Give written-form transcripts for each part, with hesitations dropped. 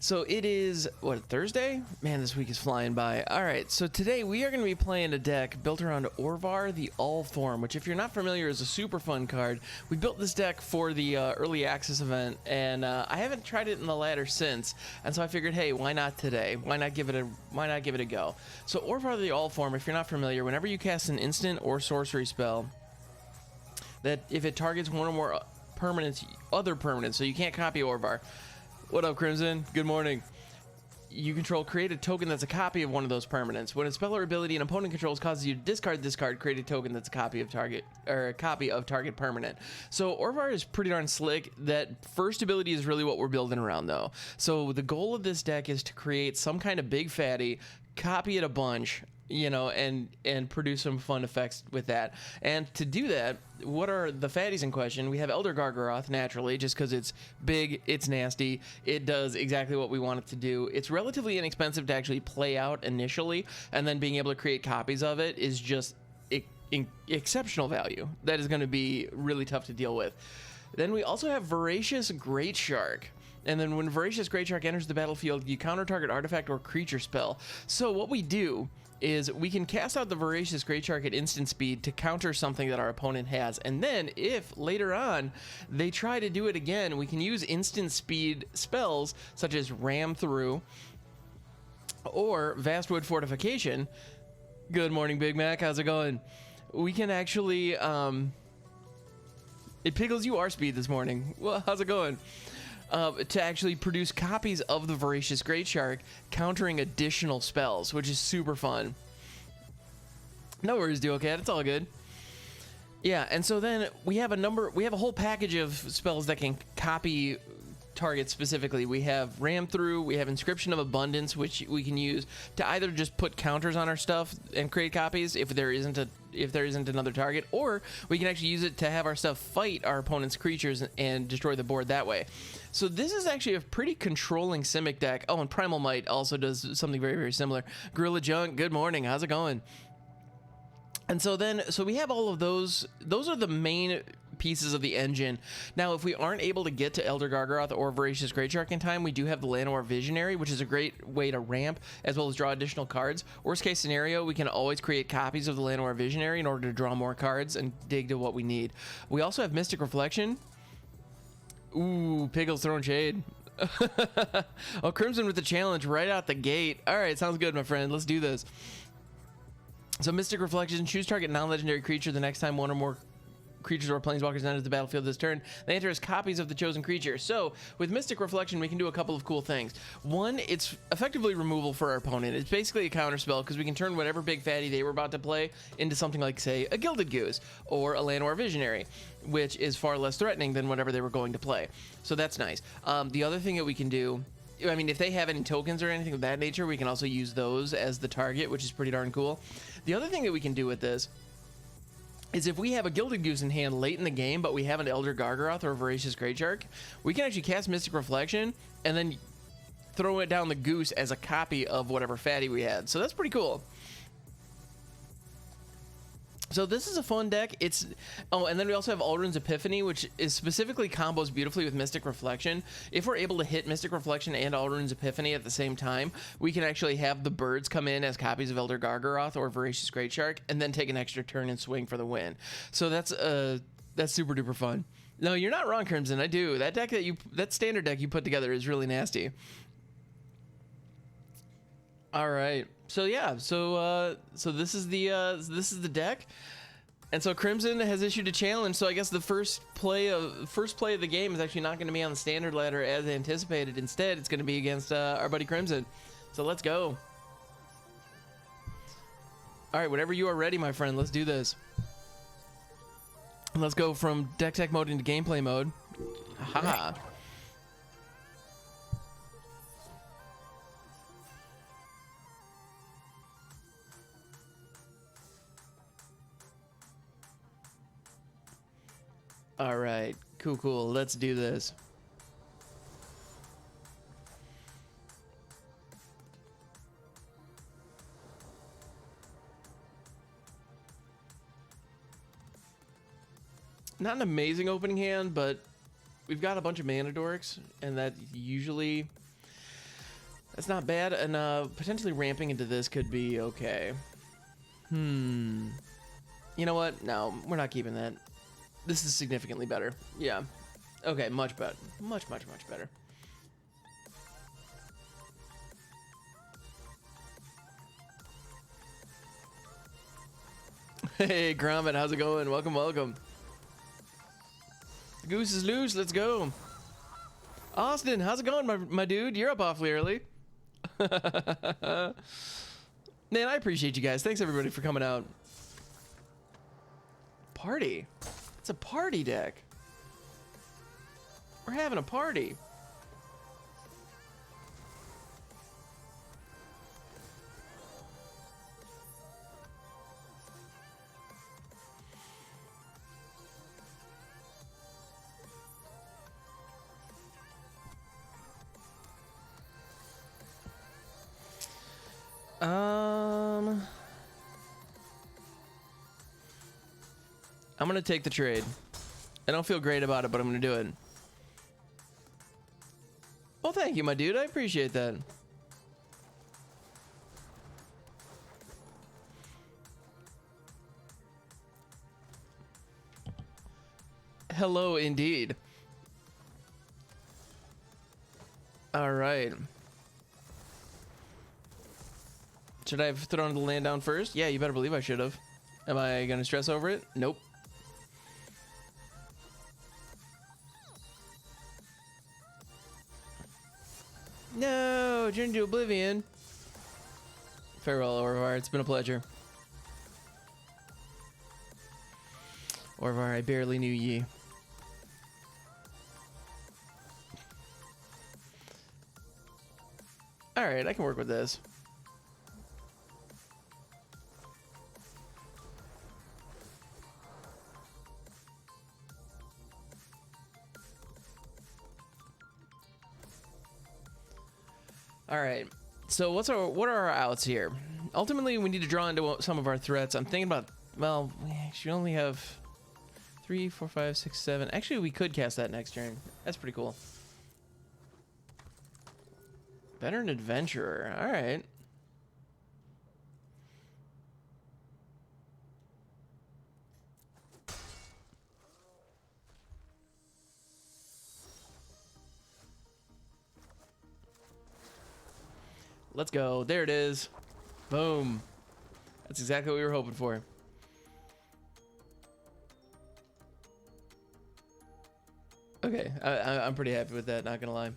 So it is, what, Thursday? Man, this week is flying by. All right, so today we are going to be playing a deck built around Orvar, the All-Form, which if you're not familiar is a super fun card. We built this deck for the early access event, and I haven't tried it in the ladder since, and so I figured, hey, why not today? Why not give it a go? So Orvar, the All-Form, if you're not familiar, whenever you cast an instant or sorcery spell, that if it targets one or more permanents, other permanents, so you can't copy Orvar. What up, Crimson? Good morning. You control, create a token that's a copy of one of those permanents. When a spell or ability an opponent controls causes you to discard this card, create a token that's a copy of target, or a copy of target permanent. So Orvar is pretty darn slick. That first ability is really what we're building around, though. So the goal of this deck is to create some kind of big fatty, copy it a bunch, you know, and produce some fun effects with that. And to do that, what are the fatties in question? We have Elder Gargaroth, naturally, just because it's big, it's nasty, it does exactly what we want it to do. It's relatively inexpensive to actually play out initially, and then being able to create copies of it is just exceptional value. That is going to be really tough to deal with. Then we also have Voracious Great Shark. And then when Voracious Great Shark enters the battlefield, you counter target artifact or creature spell. So what we do is we can cast out the Voracious Great Shark at instant speed to counter something that our opponent has. And then if later on they try to do it again, we can use instant speed spells such as Ram Through or Vastwood Fortification. Good morning, Big Mac. How's it going? We can actually... It pickles you our speed this morning. Well, how's it going? To actually produce copies of the Voracious Great Shark, countering additional spells, which is super fun. No worries, Duocat, it's all good. Yeah, and so then we have a whole package of spells that can copy targets specifically. We have Ram Through, we have Inscription of Abundance, which we can use to either just put counters on our stuff and create copies if there isn't another target, or we can actually use it to have our stuff fight our opponent's creatures and destroy the board that way. So this is actually a pretty controlling Simic deck. Oh, and Primal Might also does something very, very similar. Gorilla Junk, good morning, how's it going? And so we have all of those. Those are the main pieces of the engine. Now, if we aren't able to get to Elder Gargaroth or Voracious Great Shark in time, we do have the Llanowar Visionary, which is a great way to ramp as well as draw additional cards. Worst case scenario, we can always create copies of the Llanowar Visionary in order to draw more cards and dig to what we need. We also have Mystic Reflection. Ooh, Pickle's throwing shade. Oh, Crimson with the challenge right out the gate. All right, sounds good, my friend. Let's do this. So Mystic Reflection, choose target non-legendary creature the next time one or more creatures or planeswalkers enter the battlefield this turn. They enter as copies of the chosen creature. So with Mystic Reflection, we can do a couple of cool things. One, it's effectively removal for our opponent. It's basically a counter spell because we can turn whatever big fatty they were about to play into something like, say, a Gilded Goose or a Llanowar Visionary, which is far less threatening than whatever they were going to play. So that's nice. The other thing that we can do, I mean, if they have any tokens or anything of that nature, we can also use those as the target, which is pretty darn cool. The other thing that we can do with this is if we have a Gilded Goose in hand late in the game, but we have an Elder Gargaroth or a Voracious Great Shark, we can actually cast Mystic Reflection and then throw it down the goose as a copy of whatever fatty we had. So that's pretty cool. So this is a fun deck. Oh, and then we also have Aldrin's Epiphany, which is specifically combos beautifully with Mystic Reflection. If we're able to hit Mystic Reflection and Aldrin's Epiphany at the same time, we can actually have the birds come in as copies of Elder Gargaroth or Voracious Great Shark, and then take an extra turn and swing for the win. So that's super duper fun. No, you're not wrong, Crimson. I do. That deck that standard deck you put together is really nasty. All right. So yeah, so this is the deck, and so Crimson has issued a challenge. So I guess the first play of the game is actually not going to be on the standard ladder as anticipated. Instead, it's going to be against our buddy Crimson. So let's go. All right, whenever you are ready, my friend, let's do this. Let's go from deck tech mode into gameplay mode. Haha. All right, cool. Let's do this. Not an amazing opening hand, but we've got a bunch of mana dorks, and that usually That's not bad, and potentially ramping into this could be okay. You know what? No, we're not keeping that. This is significantly better. Yeah. Okay, much better. Much better. Hey, Gromit, how's it going? Welcome, welcome. The goose is loose. Let's go. Austin, how's it going, my dude? You're up awfully early. Man, I appreciate you guys. Thanks, everybody, for coming out. Party? It's a party deck. We're having a party. I'm gonna take the trade. I don't feel great about it, but I'm gonna do it. Well, thank you, my dude. I appreciate that. Hello, indeed. All right. Should I have thrown the land down first? Yeah, you better believe I should have. Am I gonna stress over it? Nope. No, journey to oblivion. Farewell, Orvar. It's been a pleasure. Orvar, I barely knew ye. All right, I can work with this. All right, so what are our outs here? Ultimately, we need to draw into some of our threats. I'm thinking about, well, we actually only have 3, 4, 5, 6, 7. Actually, we could cast that next turn. That's pretty cool. Veteran Adventurer. All right. Let's go. There it is. Boom. That's exactly what we were hoping for. Okay, I'm pretty happy with that, not gonna lie.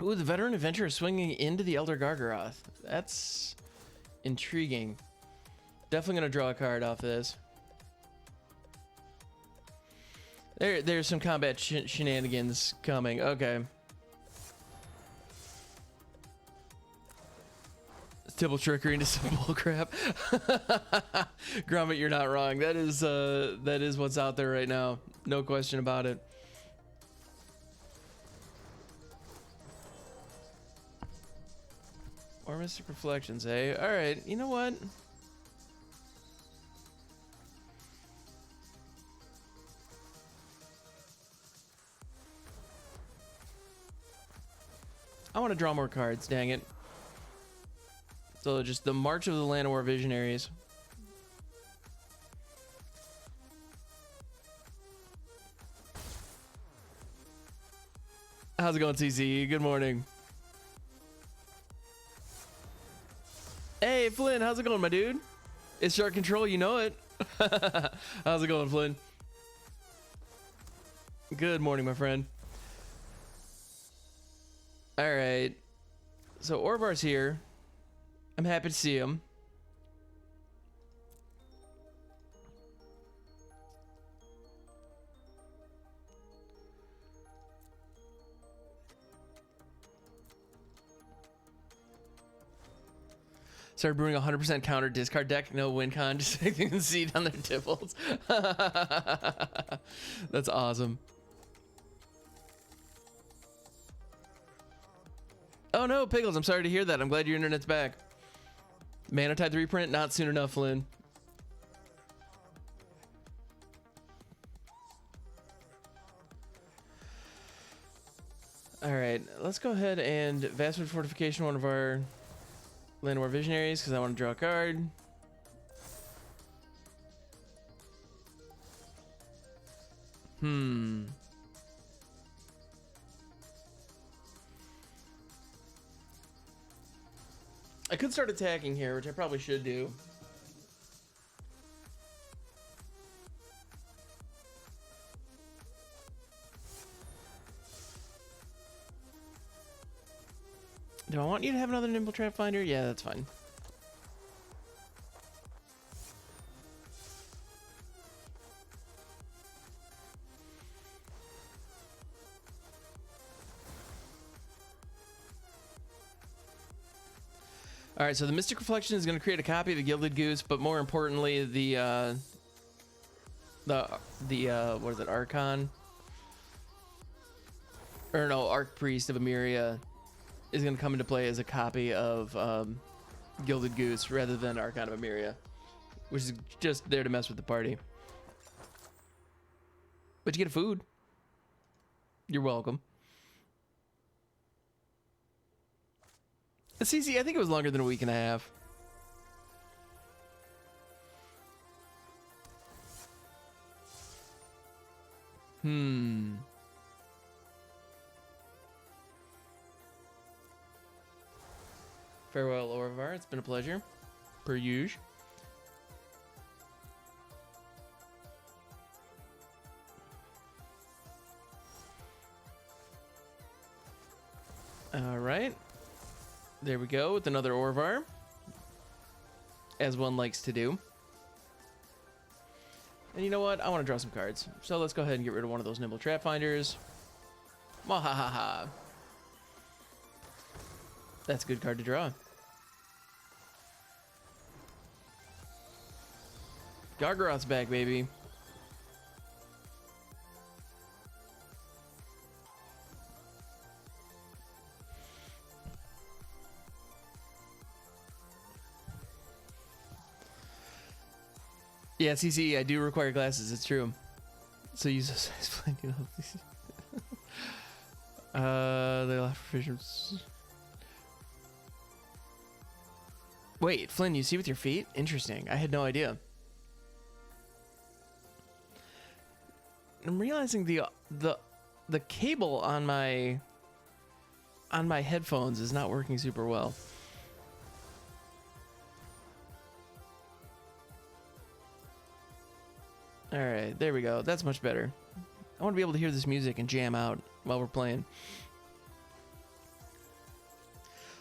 Ooh, the Veteran Adventurer swinging into the Elder Gargaroth. That's intriguing. Definitely gonna draw a card off this. There's some combat shenanigans coming. Okay. Tibble trickery into some bull crap. Gromit, you're not wrong. That is what's out there right now. No question about it. Or Mystic Reflections, eh? Alright, you know what? I want to draw more cards, dang it. So just the March of the Llanowar Visionaries. How's it going, TC? Good morning. Hey, Flynn, how's it going, my dude? It's Shark Control, you know it. How's it going, Flynn? Good morning, my friend. All right. So Orvar's here. I'm happy to see him. Started brewing 100% counter discard deck. No win con, just so you can see down their tibbles. That's awesome. Oh no, Pickles, I'm sorry to hear that. I'm glad your internet's back. Mana Tide 3 print, not soon enough, Lynn. All right, let's go ahead and Vastwood Fortification one of our Land War Visionaries because I want to draw a card. I could start attacking here, which I probably should do. Do I want you to have another Nimble Trap Finder? Yeah, that's fine. All right, so the Mystic Reflection is going to create a copy of the Gilded Goose, but more importantly, the what is it, Archon? Or no, Archpriest of Emeria is going to come into play as a copy of Gilded Goose rather than Archon of Emeria, which is just there to mess with the party. But you get a food. You're welcome. CC, I think it was longer than a week and a half. Farewell, Orvar. It's been a pleasure. Per usual. All right. There we go with another Orvar, as one likes to do. And you know what? I want to draw some cards. So let's go ahead and get rid of one of those Nimble Trap Finders. Mwahaha. That's a good card to draw. Gargaroth's back, baby. Yeah, CC, I do require glasses. It's true. So use those size plenty of they allow for visions. Wait, Flynn, you see with your feet? Interesting. I had no idea. I'm realizing the cable on my headphones is not working super well. All right, there we go. That's much better. I want to be able to hear this music and jam out while we're playing.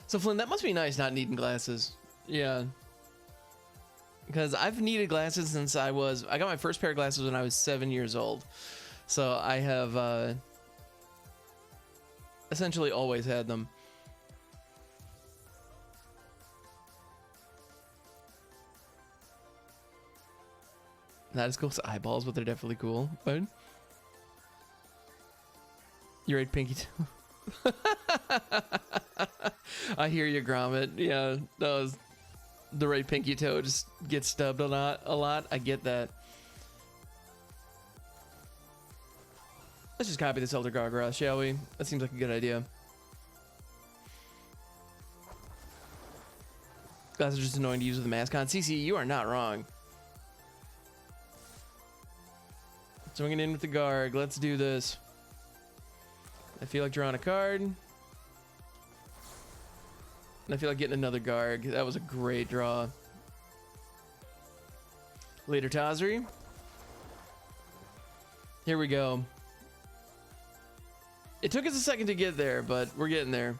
So Flynn, that must be nice not needing glasses. Yeah. Because I've needed glasses since I got my first pair of glasses when I was 7 years old. So I have essentially always had them. Not as cool as eyeballs, but they're definitely cool. But you're right, Pinky too. I hear you, Gromit. Yeah, the right pinky toe just gets stubbed a lot. I get that. Let's just copy this Elder Gargaroth, shall we? That seems like a good idea. Glasses are just annoying to use with a mask on. CC, you are not wrong. Swinging in with the Garg. Let's do this. I feel like drawing a card. And I feel like getting another Garg. That was a great draw. Later Tazri. Here we go. It took us a second to get there, but we're getting there.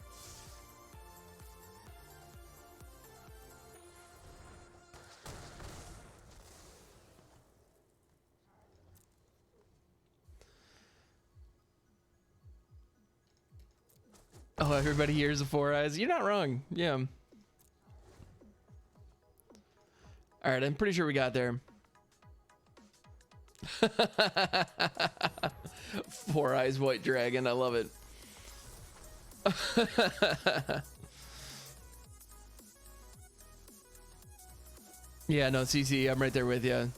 Oh, everybody hears the four eyes. You're not wrong. Yeah. All right, I'm pretty sure we got there. Four eyes white dragon. I love it. Yeah, no, CC, I'm right there with you.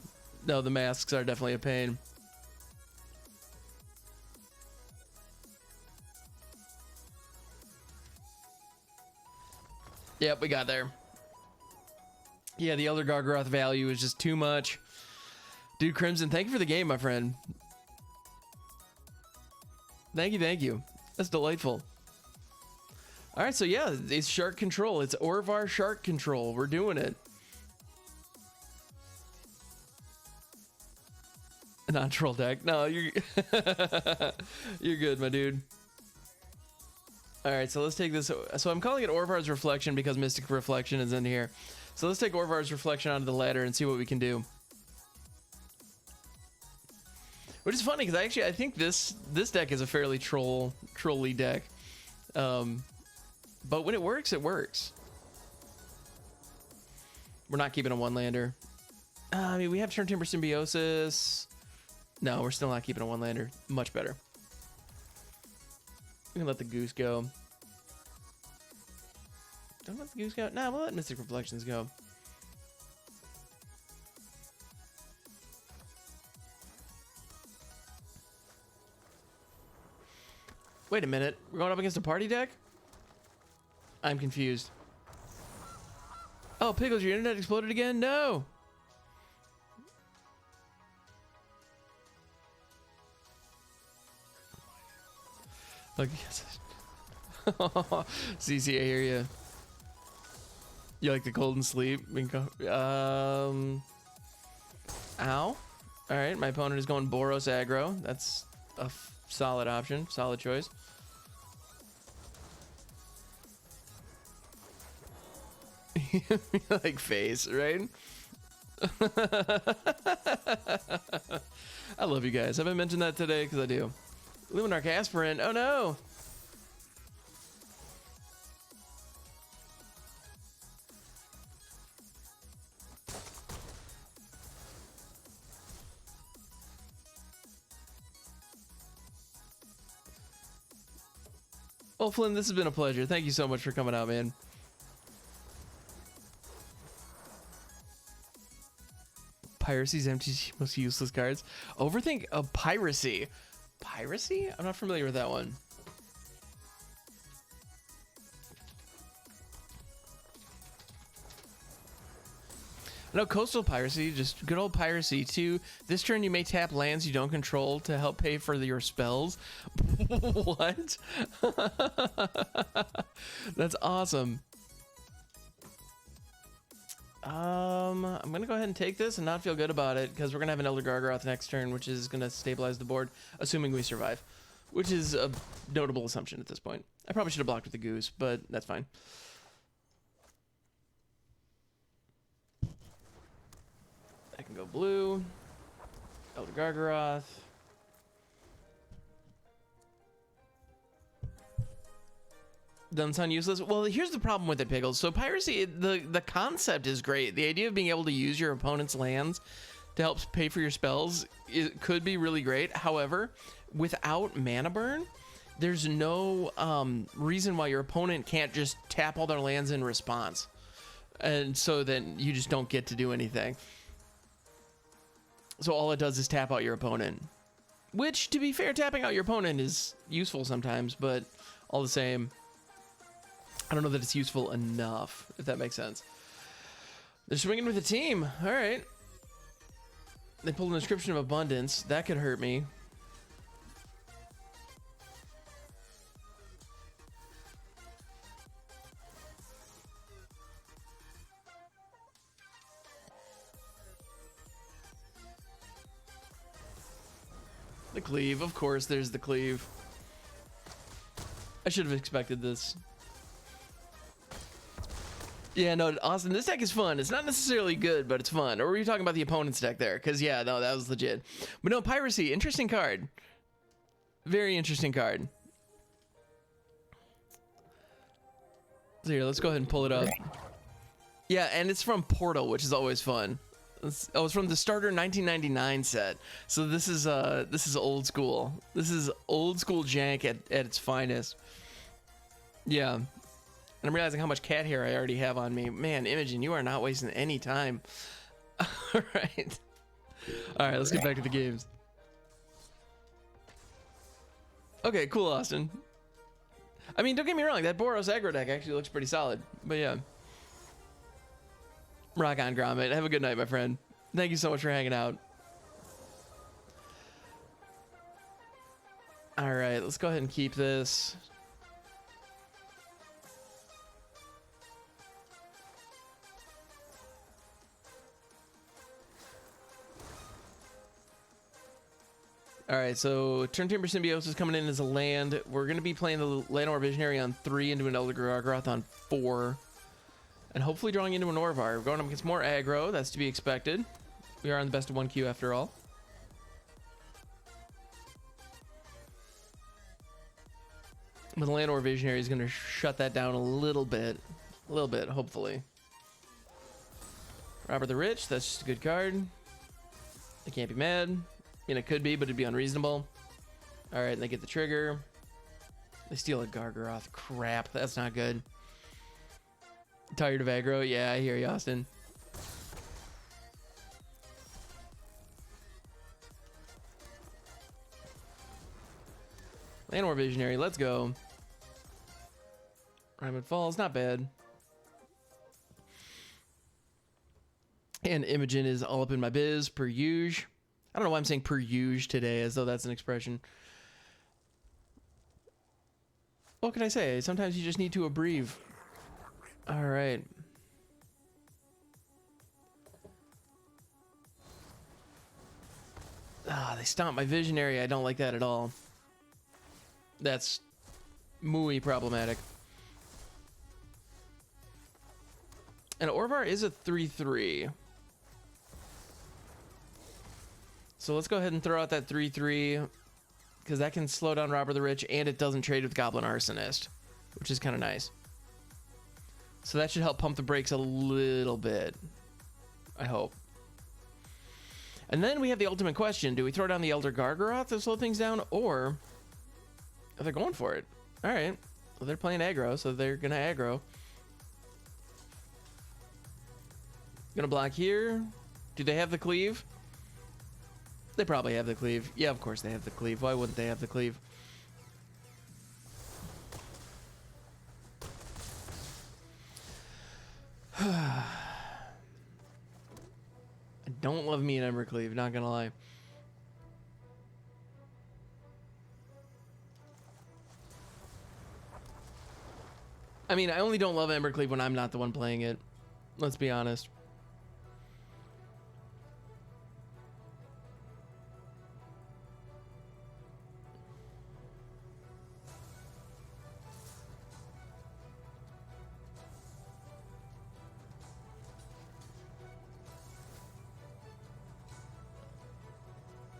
No, the masks are definitely a pain. Yep, we got there. Yeah, the Elder Gargaroth value is just too much. Dude, Crimson, thank you for the game, my friend. Thank you, thank you. That's delightful. All right, so yeah, it's shark control. It's Orvar shark control. We're doing it. Not troll deck. No, you're you're good, my dude. All right, so let's take this. So I'm calling it Orvar's Reflection because Mystic Reflection is in here. So let's take Orvar's Reflection onto the ladder and see what we can do. Which is funny because I think this deck is a fairly trolly deck. But when it works, it works. We're not keeping a one-lander. I mean, we have Turn Timber Symbiosis. No, we're still not keeping a one-lander. Much better. We can let the Goose go. Don't let the Goose go. Nah, we'll let Mystic Reflections go. Wait a minute. We're going up against a party deck? I'm confused. Oh, Pickles, your internet exploded again? No! Look, CC, I hear you. You like the cold and sleep? Ow. Alright, my opponent is going Boros aggro. That's a solid option. Solid choice. Like face, right? I love you guys. Have I mentioned that today? Because I do. Luminarch Aspirant. Oh no! Well, Flynn, this has been a pleasure. Thank you so much for coming out, man. Piracy's MTG most useless cards. Overthink of Piracy. Piracy? I'm not familiar with that one. No, Coastal Piracy, just good old Piracy. Too. This turn you may tap lands you don't control to help pay for your spells. What? That's awesome. I'm gonna go ahead and take this and not feel good about it because we're gonna have an Elder Gargaroth next turn, which is gonna stabilize the board, assuming we survive, which is a notable assumption at this point. I probably should have blocked with the Goose, but that's fine. I can go blue, Elder Gargaroth. Doesn't sound useless. Well, here's the problem with it, Pickles. So Piracy, the concept is great. The idea of being able to use your opponent's lands to help pay for your spells, it could be really great. However, without mana burn, there's no reason why your opponent can't just tap all their lands in response. And so then you just don't get to do anything. So all it does is tap out your opponent. Which, to be fair, tapping out your opponent is useful sometimes, but all the same, I don't know that it's useful enough, if that makes sense. They're swinging with a team. All right. They pulled an Inscription of Abundance. That could hurt me. The cleave. Of course, there's the cleave. I should have expected this. Yeah, no, Austin, this deck is fun. It's not necessarily good, but it's fun. Or were you talking about the opponent's deck there? Because, yeah, no, that was legit. But no, Piracy, interesting card. Very interesting card. So here, let's go ahead and pull it up. Yeah, and it's from Portal, which is always fun. It's from the starter 1999 set. So this is old school. This is old school jank at its finest. Yeah. And I'm realizing how much cat hair I already have on me. Man, Imogen, you are not wasting any time. All right. All right, let's get back to the games. Okay, cool, Austin. I mean, don't get me wrong. That Boros aggro deck actually looks pretty solid. But yeah. Rock on, Gromit. Have a good night, my friend. Thank you so much for hanging out. All right, let's go ahead and keep this. All right, so Turn Timber Symbiosis coming in as a land. We're going to be playing the Llanowar Visionary on 3 into an Elder Gargoth on 4. And hopefully drawing into an Orvar. We're going up against more aggro. That's to be expected. We are on the best of 1 queue after all. But the Llanowar Visionary is going to shut that down a little bit. A little bit, hopefully. Robert the Rich, that's just a good card. I can't be mad. I mean, it could be, but it'd be unreasonable. All right, and they get the trigger. They steal a Gargaroth. Crap, that's not good. Tired of aggro? Yeah, I hear you, Austin. Llanowar Visionary, let's go. Ryman Falls, not bad. And Imogen is all up in my biz, per usual. I don't know why I'm saying per usual today, as though that's an expression. What can I say? Sometimes you just need to abbreviate. All right. Ah, they stomped my Visionary. I don't like that at all. That's muy problematic. And Orvar is a 3/3. So let's go ahead and throw out that 3/3, because that can slow down Robber the Rich, and it doesn't trade with Goblin Arsonist, which is kind of nice. So that should help pump the brakes a little bit, I hope. And then we have the ultimate question. Do we throw down the Elder Gargaroth to slow things down, or are they going for it? All right. Well, they're playing aggro, so they're going to aggro. Going to block here. Do they have the cleave? They probably have the cleave. Yeah, of course they have the cleave. Why wouldn't they have the cleave? I don't love me an Ember Cleave, not gonna lie. I mean, I only don't love Ember Cleave when I'm not the one playing it. Let's be honest.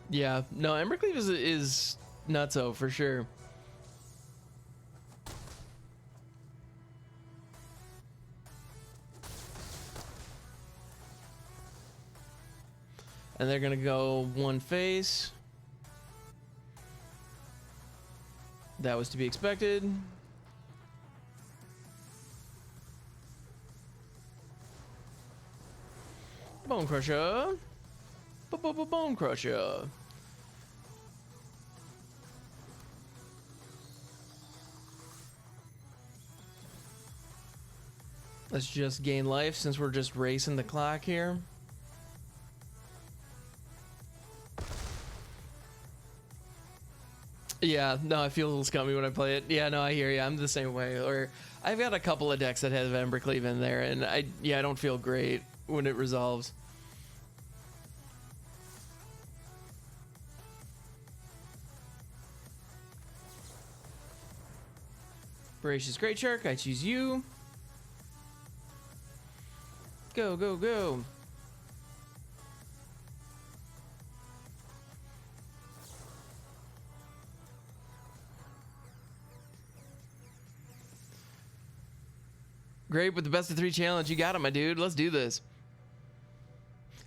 Yeah, no, Embercleave is nutso for sure. And they're gonna go one face. That was to be expected. Bone Crusher. Bone Crusher. Let's just gain life since we're just racing the clock here. Yeah, no, I feel a little scummy when I play it. Yeah, no, I hear you. I'm the same way. Or I've got a couple of decks that have Embercleave in there, and I don't feel great when it resolves. Voracious Great Shark, I choose you. Go, go, go. Great with the best of 3 challenge. You got it, my dude. Let's do this.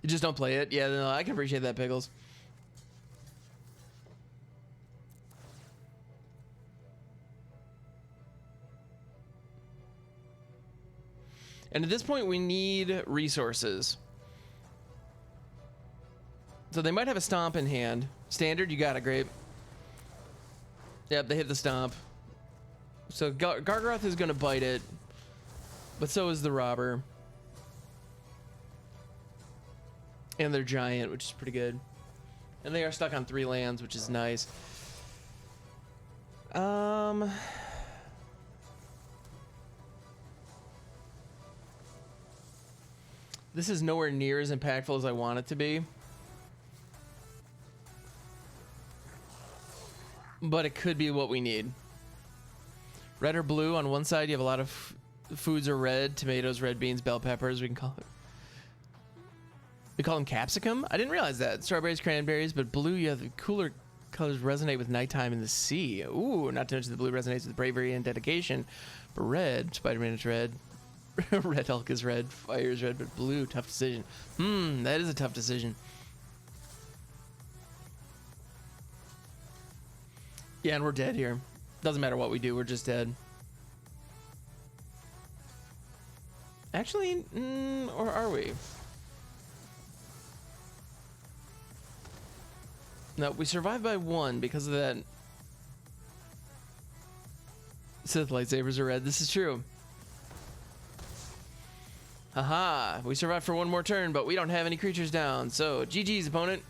You just don't play it. Yeah, no, I can appreciate that, Pickles. And at this point, we need resources. So they might have a stomp in hand. Standard, you got it, Grape. Yep, they hit the stomp. So Gargaroth is going to bite it. But so is the Robber. And they're giant, which is pretty good. And they are stuck on 3 lands, which is nice. This is nowhere near as impactful as I want it to be. But it could be what we need. Red or blue. On one side, you have a lot of foods are red. Tomatoes, red beans, bell peppers. We call them capsicum? I didn't realize that. Strawberries, cranberries. But blue, you have the cooler colors resonate with nighttime in the sea. Ooh, not to mention the blue resonates with bravery and dedication. But red, Spider-Man is red. Red Hulk is red. Fire is red. But blue, tough decision. That is a tough decision. Yeah, and we're dead here. Doesn't matter what we do, we're just dead. Actually, or are we? No, we survived by 1 because of that. Sith lightsabers are red. This is true. Haha, we survived for 1 more turn, but we don't have any creatures down. So, GG's, opponent.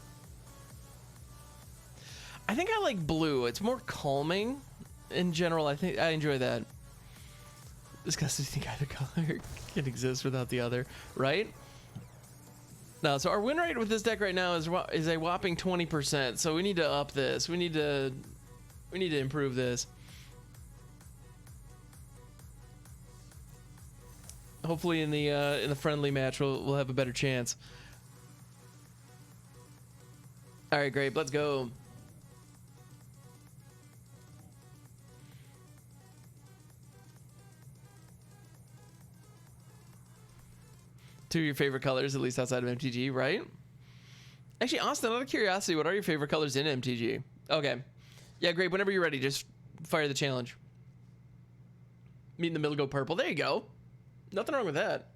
I think I like blue. It's more calming in general. I think I enjoy that. Disgusting to think either color can exist without the other, right? No, so our win rate with this deck right now is a whopping 20%. So we need to up this. We need to improve this. Hopefully in the friendly match we'll have a better chance. All right, great. Let's go. Two of your favorite colors, at least outside of MTG, right? Actually, Austin, out of curiosity, what are your favorite colors in MTG? Okay. Yeah, great. Whenever you're ready, just fire the challenge. Meet in the middle, go purple. There you go. Nothing wrong with that.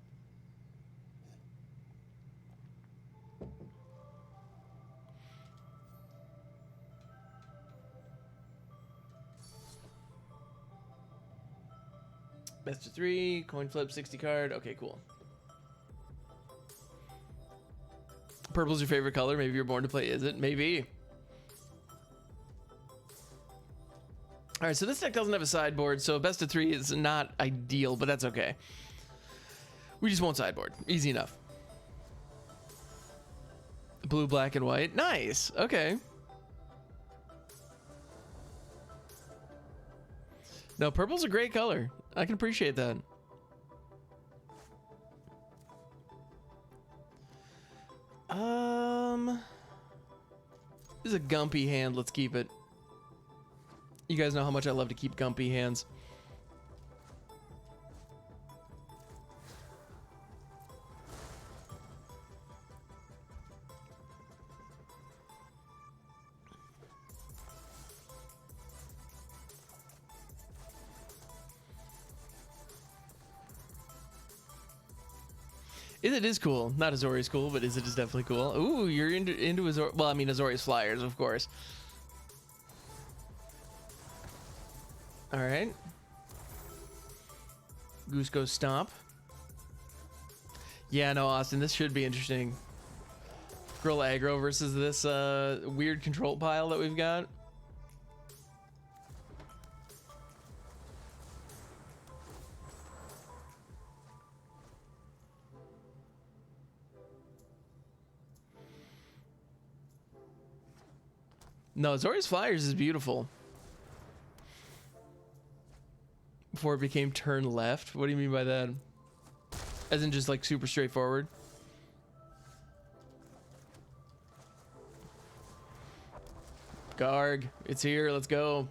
Best of 3, coin flip, 60 card. Okay, cool. Purple's your favorite color. Maybe you're born to play. Is it? Maybe. All right, so this deck doesn't have a sideboard, so best of 3 is not ideal, but that's okay. We just won't sideboard. Easy enough. Blue, black, and white. Nice. Okay. No, purple's a great color. I can appreciate that. This is a gumpy hand. Let's keep it. You guys know how much I love to keep gumpy hands. It is cool. Not Azorius cool, but is definitely cool. Ooh, you're into Azor. Well, I mean Azorius Flyers, of course. All right. Goose goes stomp. Yeah, no, Austin, this should be interesting. Girl aggro versus this weird control pile that we've got. No, Azorius Flyers is beautiful. Before it became turn left. What do you mean by that? As in just like super straightforward? Garg, it's here. Let's go.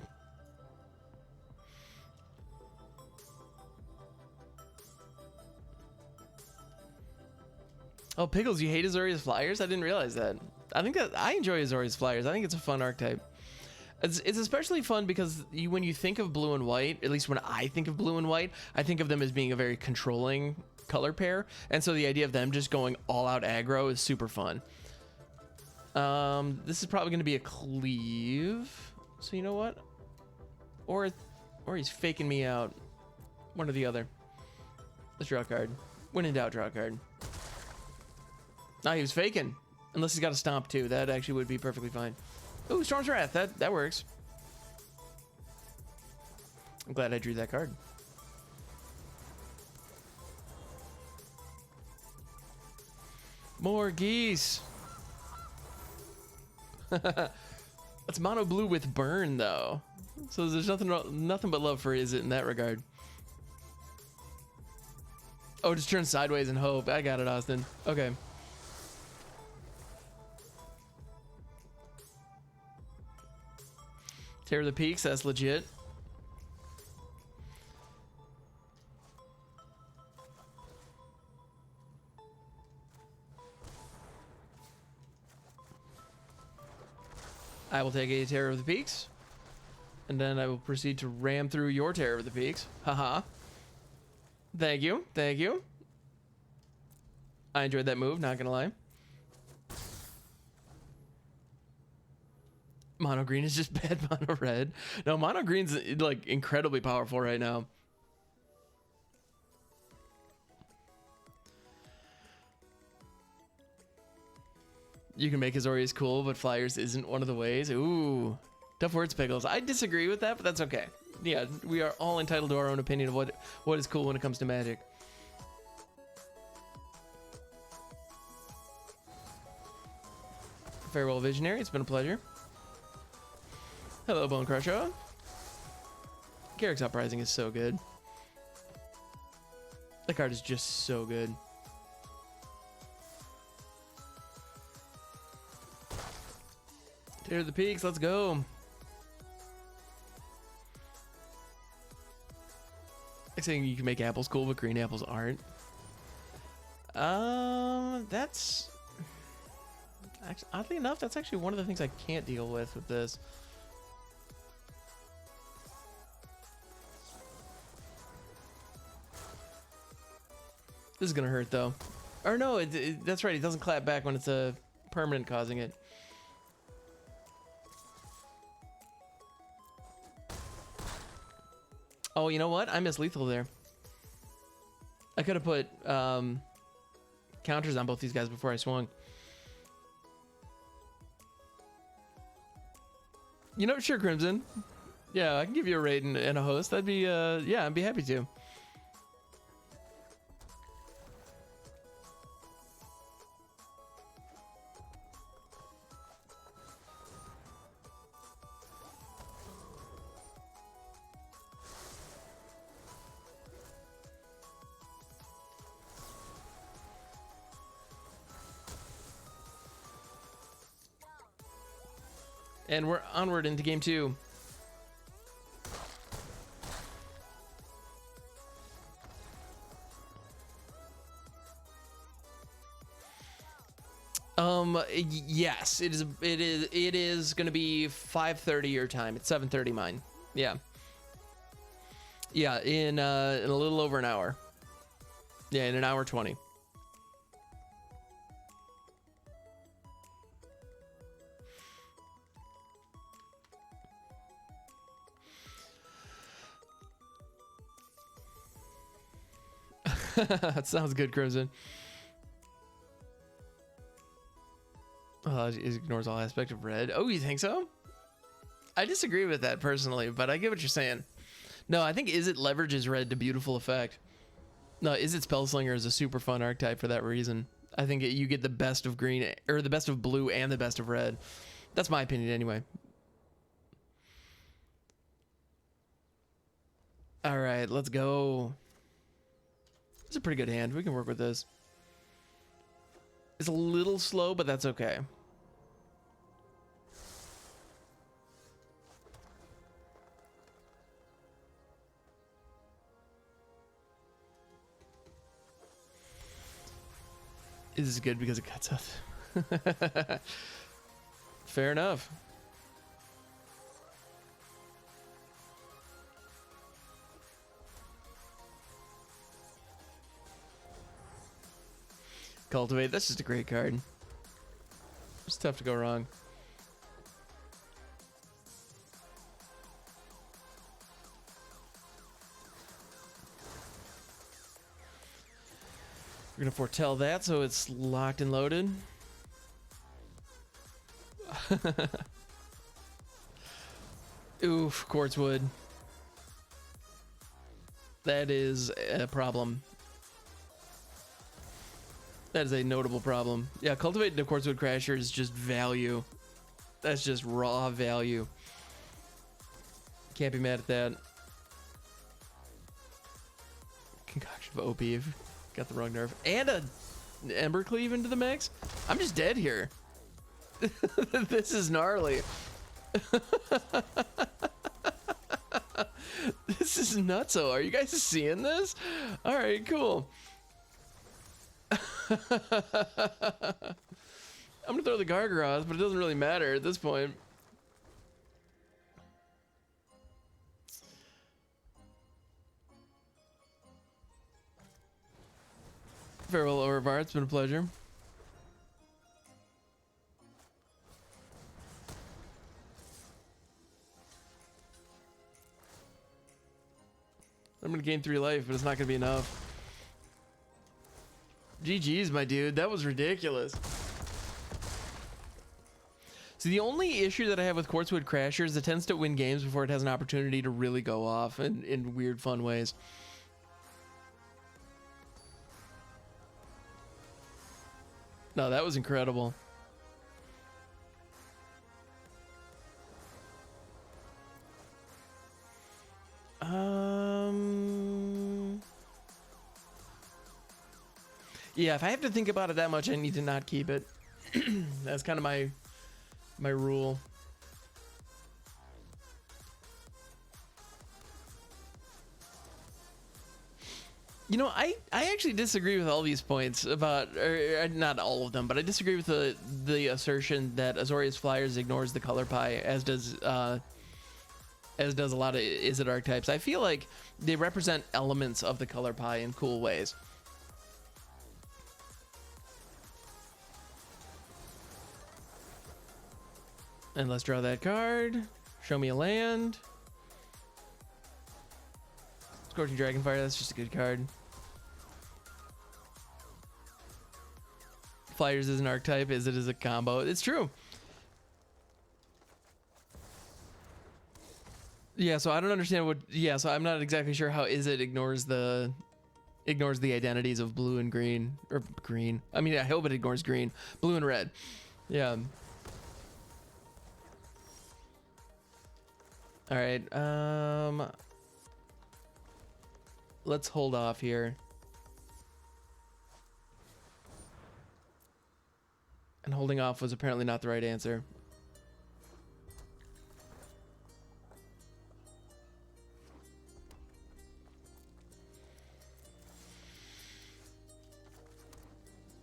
Oh, Pickles, you hate Azorius Flyers? I didn't realize that. I think that I enjoy Azorius Flyers. I think it's a fun archetype. It's especially fun because when you think of blue and white, at least when I think of blue and white, I think of them as being a very controlling color pair. And so the idea of them just going all out aggro is super fun. This is probably going to be a cleave. So you know what? Or he's faking me out. One or the other. Let's draw a card. When in doubt, draw a card. Nah, he was faking. Unless he's got a stomp too. That actually would be perfectly fine. Oh, Storm's Wrath. That works. I'm glad I drew that card. More geese. It's mono blue with burn though, so there's nothing but love for Izzet in that regard. Oh, just turn sideways and hope. I got it, Austin. Okay. Tear the Peaks, that's legit. I will take a Terror of the Peaks, and then I will proceed to ram through your Terror of the Peaks. Haha. Thank you. Thank you. I enjoyed that move, not gonna lie. Mono green is just bad mono red. No, mono green's like incredibly powerful right now. You can make Azorius cool, but Flyers isn't one of the ways. Ooh, tough words, Pickles. I disagree with that, but that's okay. Yeah, we are all entitled to our own opinion of what is cool when it comes to Magic. Farewell, Visionary. It's been a pleasure. Hello, Bone Crusher. Garrick's Uprising is so good. That card is just so good. Tear the Peaks, let's go. Like saying you can make apples cool, but green apples aren't. That's actually, oddly enough, that's actually one of the things I can't deal with this. This is gonna hurt though. Or no, that's right. It doesn't clap back when it's a permanent causing it. Oh, you know what? I missed lethal there. I could have put counters on both these guys before I swung. You know, sure, Crimson. Yeah, I can give you a raid and a host. That'd be, yeah, I'd be happy to. And we're onward into game 2. Yes, it is going to be 5:30 your time. It's 7:30 mine. Yeah. Yeah, in a little over an hour. Yeah, in an hour 20. That sounds good, Crimson. Oh, it ignores all aspect of red. Oh, you think so? I disagree with that personally, but I get what you're saying. No, I think Izzet leverages red to beautiful effect. No, Izzet Spellslinger is a super fun archetype for that reason. I think you get the best of green, or the best of blue and the best of red. That's my opinion anyway. All right, let's go. It's a pretty good hand. We can work with this. It's a little slow, but that's okay. This is good because it cuts out. Fair enough. Cultivate, that's just a great card. It's tough to go wrong. We're gonna foretell that, so it's locked and loaded. Oof, quartz wood. That is a problem. That is a notable problem. Yeah, cultivating the quartz wood crasher is just value. That's just raw value. Can't be mad at that. Concoction of OP. Got the wrong nerve. And a Ember Cleave into the mix? I'm just dead here. This is gnarly. This is nutso. Are you guys seeing this? All right, cool. I'm gonna throw the Gargaroth, but it doesn't really matter at this point. Farewell, Orvar. It's been a pleasure. I'm gonna gain 3 life, but it's not gonna be enough. GG's, my dude. That was ridiculous. So the only issue that I have with Quartzwood Crasher is it tends to win games before it has an opportunity to really go off in weird, fun ways. No, that was incredible. Yeah, if I have to think about it that much, I need to not keep it. That's kind of my rule. You know, I actually disagree with all these points about, or not all of them, but I disagree with the assertion that Azorius Flyers ignores the color pie, as does a lot of Izzet archetypes. I feel like they represent elements of the color pie in cool ways. And let's draw that card. Show me a land. Scorching Dragonfire, that's just a good card. Flyers is an archetype, Izzet is a combo. It's true. Yeah, so I don't understand what... Yeah, so I'm not exactly sure how Izzet ignores the identities of blue and green. Or green. I mean, I hope it ignores green. Blue and red. Yeah. Alright, let's hold off here. And holding off was apparently not the right answer.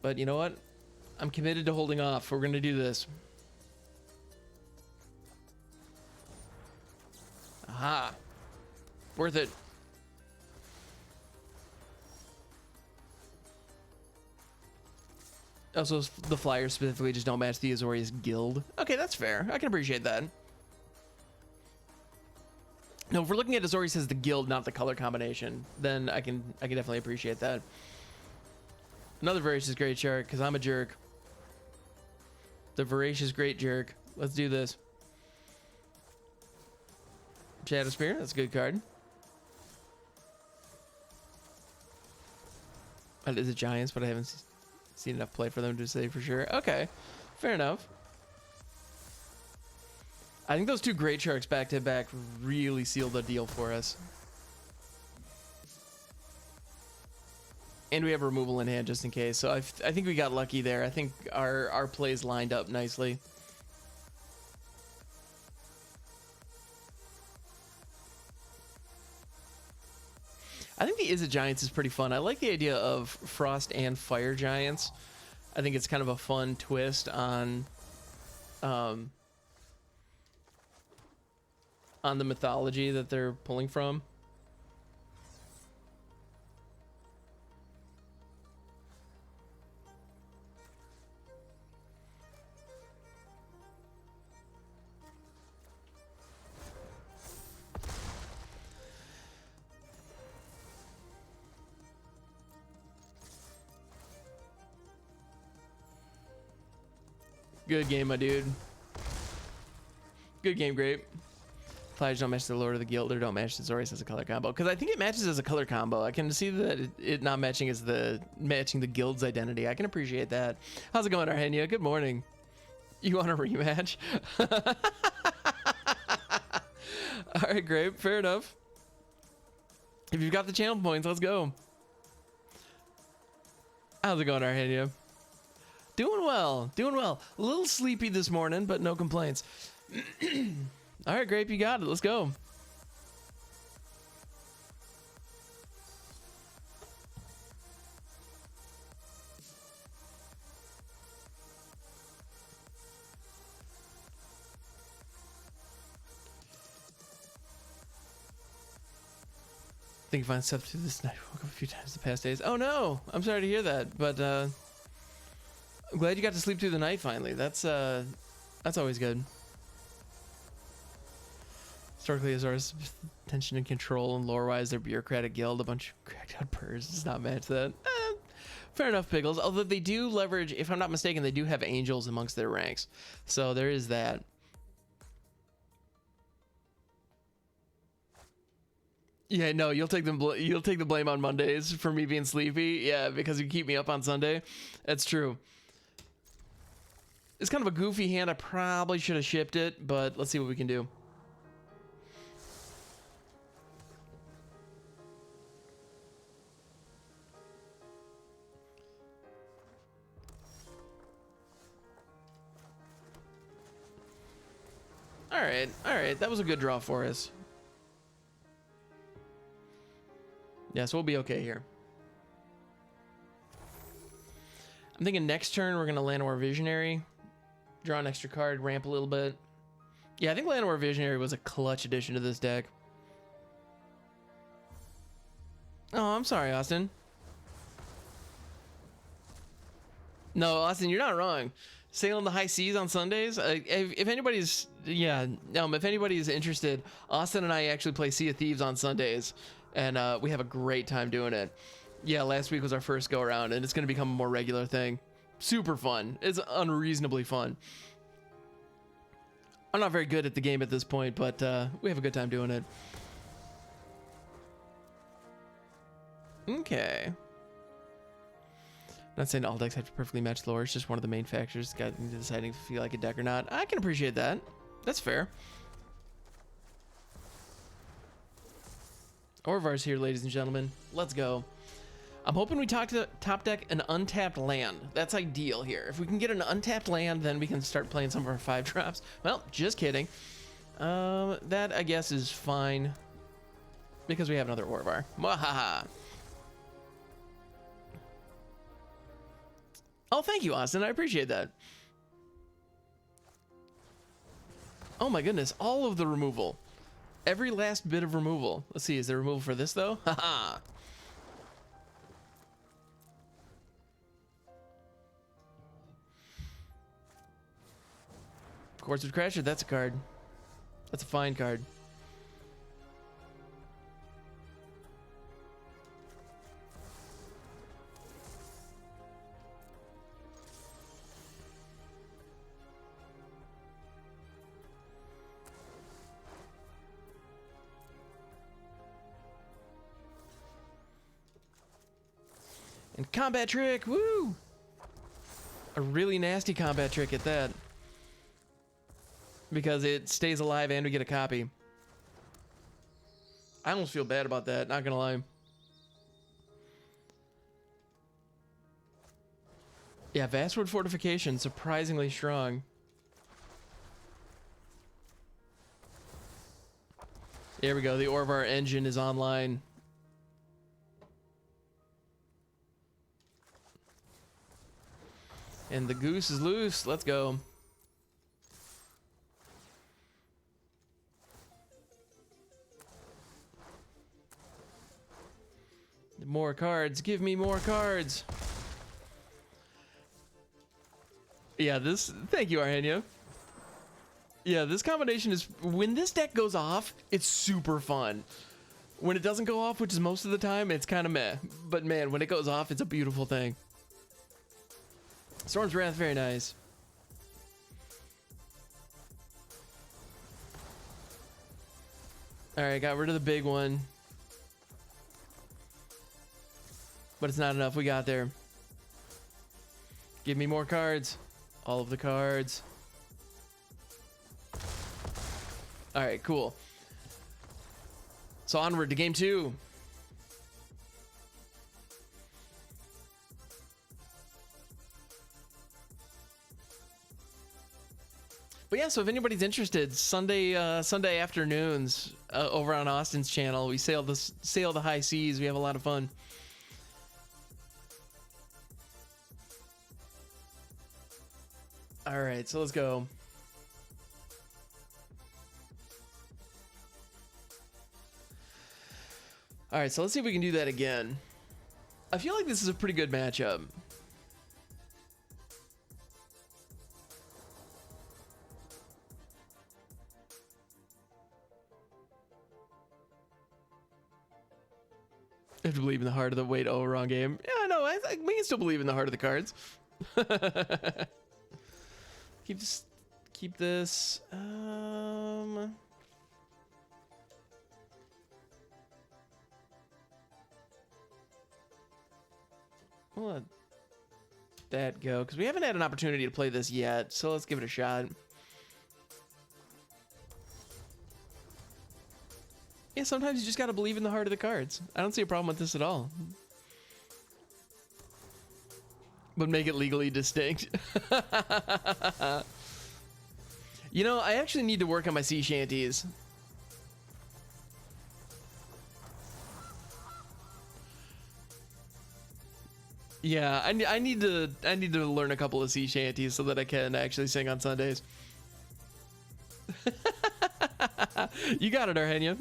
But you know what? I'm committed to holding off. We're gonna do this. Aha. Worth it. Also, the Flyers specifically just don't match the Azorius guild. Okay, that's fair. I can appreciate that. No, if we're looking at Azorius as the guild, not the color combination, then I can definitely appreciate that. Another Voracious Great Shark, because I'm a jerk. The Voracious Great Jerk. Let's do this. Shadow Spear, that's a good card. Is it Giants, but I haven't seen enough play for them to say for sure. Okay, fair enough. I think those two Great Sharks back to back really sealed the deal for us. And we have removal in hand just in case, so I think we got lucky there. I think our plays lined up nicely. I think the Izzet Giants is pretty fun. I like the idea of Frost and Fire Giants. I think it's kind of a fun twist on the mythology that they're pulling from. Good game, my dude. Good game, Grape. Flash don't match the Lord of the Guild or don't match the Zorius as a color combo. Because I think it matches as a color combo. I can see that it not matching as matching the guild's identity. I can appreciate that. How's it going, Arhenia? Good morning. You want a rematch? All right, Grape. Fair enough. If you've got the channel points, let's go. How's it going, Arhenia? Doing well. Doing well. A little sleepy this morning, but no complaints. All right, Grape, you got it. Let's go. I think you find stuff to this night. Woke up a few times the past days. Oh no, I'm sorry to hear that, but I'm glad you got to sleep through the night finally. That's always good. Historically, as far as tension and control and lore-wise, their bureaucratic guild, a bunch of cracked-out birds, does not match that. Fair enough, Pickles. Although they do leverage, if I'm not mistaken, they do have angels amongst their ranks, so there is that. Yeah, no, you'll take the blame on Mondays for me being sleepy. Yeah, because you keep me up on Sunday. That's true. It's kind of a goofy hand. I probably should have shipped it, but let's see what we can do. All right, that was a good draw for us. Yeah, so we'll be okay here. I'm thinking next turn we're gonna Llanowar Visionary, draw an extra card, ramp a little bit. Yeah, I think Llanowar Visionary was a clutch addition to this deck. Oh, I'm sorry, Austin. No, Austin, you're not wrong. Sailing the high seas on Sundays. If anybody's, if anybody's interested, Austin and I actually play Sea of Thieves on Sundays, and we have a great time doing it. Yeah, last week was our first go around, and it's going to become a more regular thing. Super fun. It's unreasonably fun. I'm not very good at the game at this point, but we have a good time doing it. Okay. Not saying all decks have to perfectly match lore. It's just one of the main factors got into deciding if you like a deck or not. I can appreciate that. That's fair. Orvar's here, ladies and gentlemen. Let's go. I'm hoping we talk to top deck an untapped land. That's ideal here. If we can get an untapped land, then we can start playing some of our 5 drops. Well, just kidding. That, I guess, is fine. Because we have another Orvar. Mwahaha. Oh, thank you, Austin. I appreciate that. Oh my goodness, all of the removal. Every last bit of removal. Let's see, is there removal for this though? Haha. Quartz of Crasher, that's a card. That's a fine card. And combat trick, woo! A really nasty combat trick at that. Because it stays alive and we get a copy. I almost feel bad about that, not gonna lie. Yeah, Vastwood Fortification, surprisingly strong. There we go, the Orvar engine is online. And the goose is loose. Let's go. More cards. Give me more cards. Yeah, this... Thank you, Arhenia. Yeah, this combination is... When this deck goes off, it's super fun. When it doesn't go off, which is most of the time, it's kind of meh. But man, when it goes off, it's a beautiful thing. Storm's Wrath, very nice. All right, got rid of the big one. But it's not enough. We got there. Give me more cards. All of the cards. All right, cool. So onward to game 2. But yeah, so if anybody's interested, Sunday afternoons over on Austin's channel, we sail the high seas. We have a lot of fun. All right, so let's go. All right, so let's see if we can do that again. I feel like this is a pretty good matchup. I have to believe in the heart of the wait. Oh, wrong game. Yeah, no, we can still believe in the heart of the cards. Keep this. We'll let that go because we haven't had an opportunity to play this yet. So let's give it a shot. Yeah, sometimes you just gotta believe in the heart of the cards. I don't see a problem with this at all. But make it legally distinct. You know, I actually need to work on my sea shanties. Yeah, I need to learn a couple of sea shanties so that I can actually sing on Sundays. You got it, Arhenia.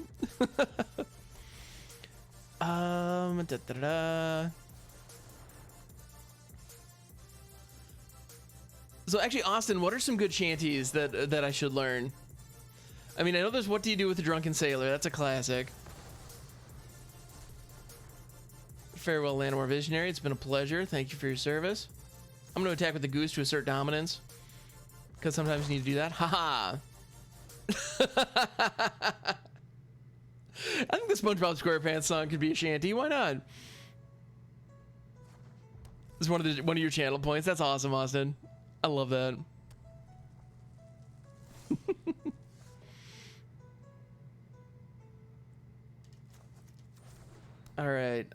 So actually, Austin, what are some good shanties that I should learn? I mean, I know there's What Do You Do with the Drunken Sailor? That's a classic. Farewell, Llanowar Visionary. It's been a pleasure. Thank you for your service. I'm going to attack with the goose to assert dominance. Because sometimes you need to do that. Haha. I think the SpongeBob SquarePants song could be a shanty. Why not? This is one of your channel points. That's awesome, Austin. I love that. All right.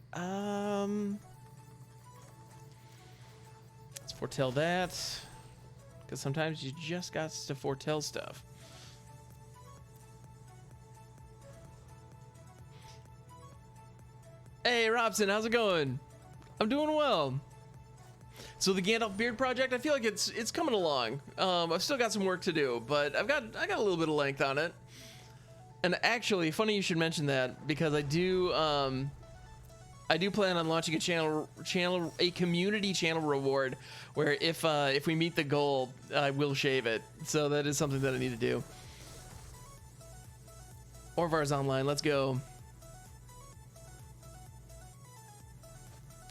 Let's foretell that. Because sometimes you just got to foretell stuff. Hey, Robson, how's it going? I'm doing well. So the Gandalf Beard project, I feel like it's coming along. I've still got some work to do, but I got a little bit of length on it. And actually, funny you should mention that because I do plan on launching a community channel reward where if we meet the goal, I will shave it. So that is something that I need to do. Orvar's online. Let's go.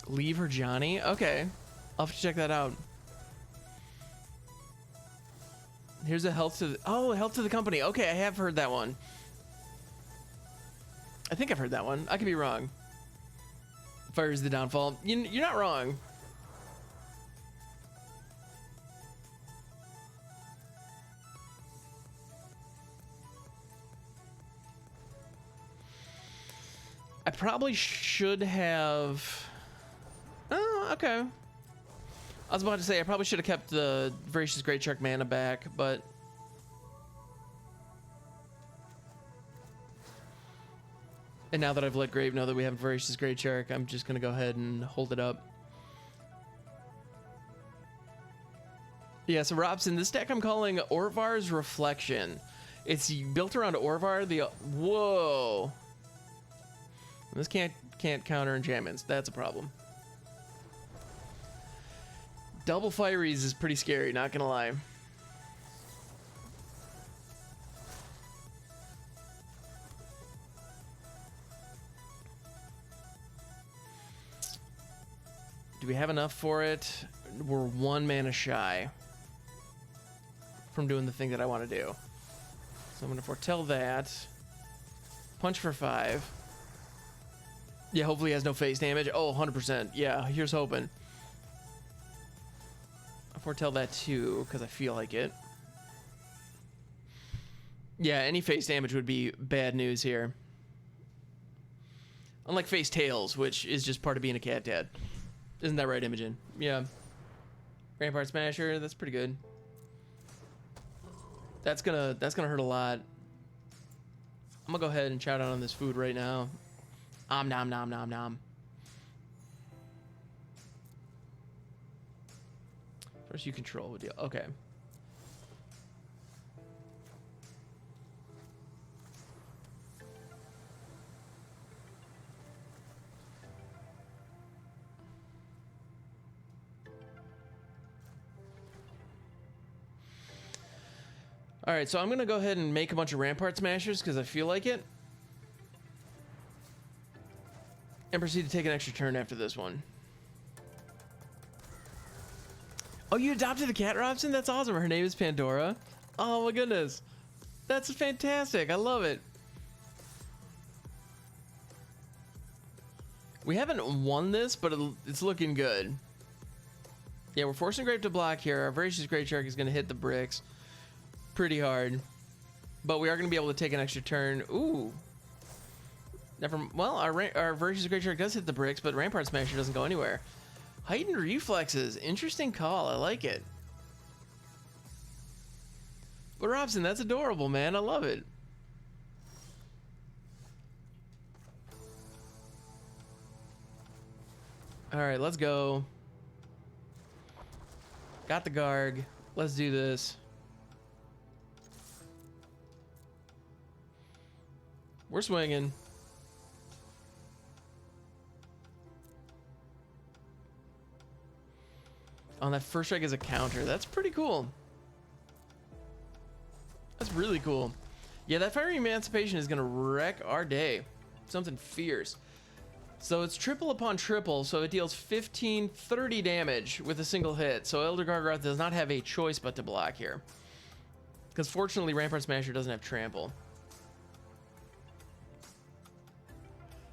Leave her Johnny? Okay. I'll have to check that out. Here's a health to the, health to the company. Okay, I have heard that one. I think I've heard that one. I could be wrong. Fire is the downfall. You're not wrong. I probably should have... Oh, okay. I was about to say, I probably should have kept the Voracious Great Shark mana back, but... And now that I've let Grave know that we have Voracious Great Shark, I'm just going to go ahead and hold it up. Yeah, so Robson, this deck I'm calling Orvar's Reflection. It's built around Orvar, the... Whoa! This can't counter enchantments. That's a problem. Double Fireys is pretty scary, not gonna lie. Do we have enough for it? We're 1 mana shy from doing the thing that I want to do. So I'm gonna foretell that. Punch for 5. Yeah, hopefully he has no face damage. Oh, 100%. Yeah, here's hoping. I foretell that too, because I feel like it. Yeah, any face damage would be bad news here. Unlike face tails, which is just part of being a cat dad. Isn't that right, Imogen? Yeah. Rampart Smasher, that's pretty good. That's gonna hurt a lot. I'm gonna go ahead and chow down on this food right now. Nom nom nom nom. First you control would deal. Okay. All right, so I'm gonna go ahead and make a bunch of Rampart Smashers because I feel like it. And proceed to take an extra turn after this one. Oh, you adopted a cat, Robson? That's awesome. Her name is Pandora. Oh my goodness. That's fantastic. I love it. We haven't won this, but it's looking good. Yeah, we're forcing Grape to block here. Our Voracious Great Shark is gonna hit the bricks pretty hard, but we are going to be able to take an extra turn. Ooh, well, our Voracious Great Shark does hit the bricks, but Rampart Smasher doesn't go anywhere. Heightened reflexes, interesting call. I like it. But Robson, that's adorable, man. I love it. All right, let's go. Got the Garg. Let's do this. We're swinging. On that first strike is a counter. That's pretty cool. That's really cool. Yeah, that Fiery Emancipation is going to wreck our day. Something fierce. So it's triple upon triple, so it deals 30 damage with a single hit. So Elder Gargoth does not have a choice but to block here. Because fortunately, Rampart Smasher doesn't have trample.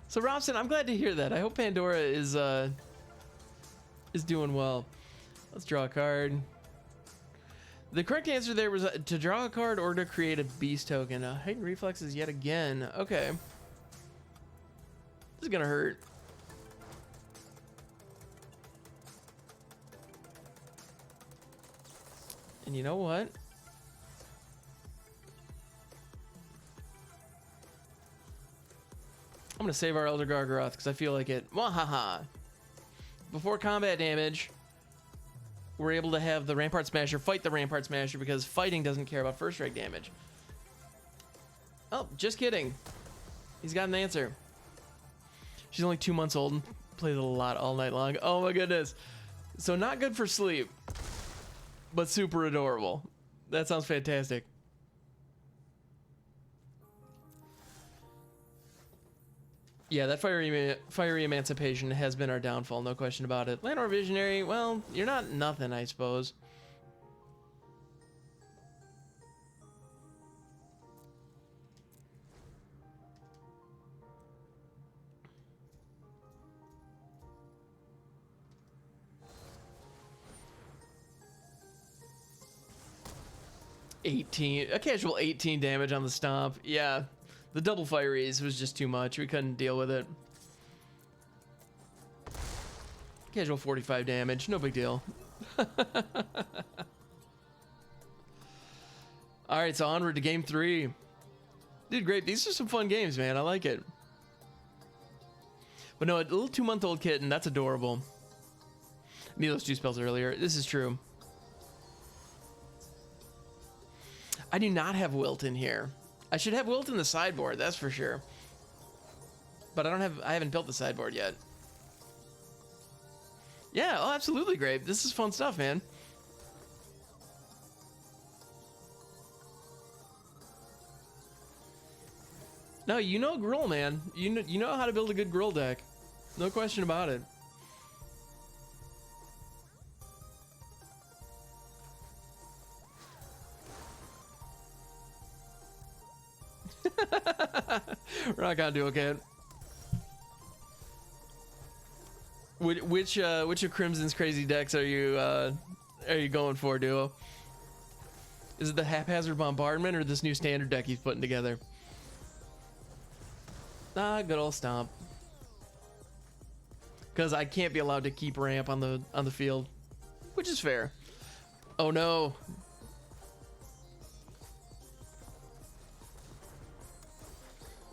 So Robson, I'm glad to hear that. I hope Pandora is doing well. Let's draw a card. The correct answer there was to draw a card or to create a beast token. Heightened reflexes yet again. Okay. This is gonna hurt. And you know what? I'm gonna save our Elder Gargaroth because I feel like it. Wahaha! Before combat damage, we're able to have the Rampart Smasher fight the Rampart Smasher because fighting doesn't care about first strike damage. Oh, just kidding. He's got an answer. She's only 2 months old and plays a lot all night long. Oh my goodness. So not good for sleep, but super adorable. That sounds fantastic. Yeah, that fiery emancipation has been our downfall, no question about it. Landor Visionary, well, you're not nothing, I suppose. A casual 18 damage on the stomp. Yeah. The double fireys was just too much. We couldn't deal with it. Casual 45 damage. No big deal. Alright, so onward to game 3. Dude, great. These are some fun games, man. I like it. But no, a little 2-month-old kitten. That's adorable. I need those 2 spells earlier. This is true. I do not have Wilt in here. I should have Wilt in the sideboard, that's for sure. But I haven't built the sideboard yet. Yeah, oh, absolutely great. This is fun stuff, man. No, you know Gruul, man. You know how to build a good Gruul deck. No question about it. We're not gonna do okay. Which of Crimson's crazy decks are you going for, Duo? Is it the haphazard bombardment or this new standard deck he's putting together? Ah, good old stomp. Because I can't be allowed to keep ramp on the field, which is fair. Oh no.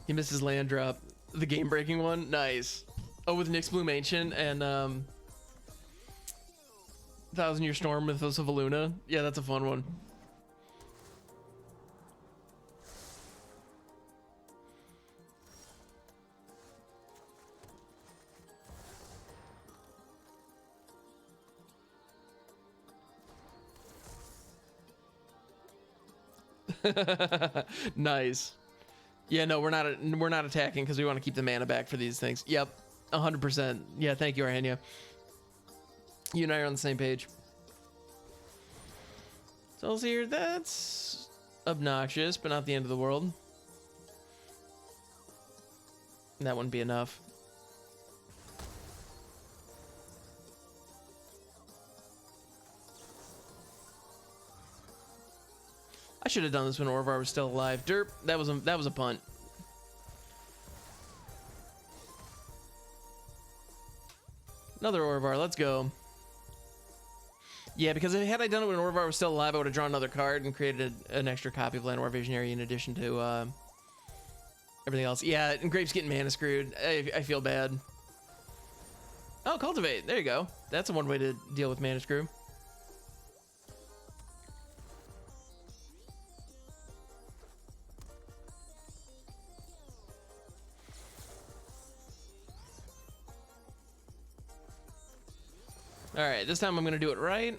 He missed his land drop. The game breaking one? Nice. Oh, with Nyx Bloom Ancient and 1000 Year Storm Mythos of Aluna. Yeah, that's a fun one. Nice. Yeah, no, we're not attacking because we want to keep the mana back for these things. Yep, 100%. Yeah, thank you, Arhenia. You and I are on the same page. Souls here, that's obnoxious, but not the end of the world. That wouldn't be enough. I should have done this when Orvar was still alive. Derp, that was a punt. Another Orvar, let's go. Yeah, because had I done it when Orvar was still alive, I would have drawn another card and created an extra copy of Llanowar Visionary in addition to everything else. Yeah, and Grape's getting mana screwed. I feel bad. Oh, Cultivate. There you go. That's one way to deal with mana screw. All right, this time I'm going to do it right.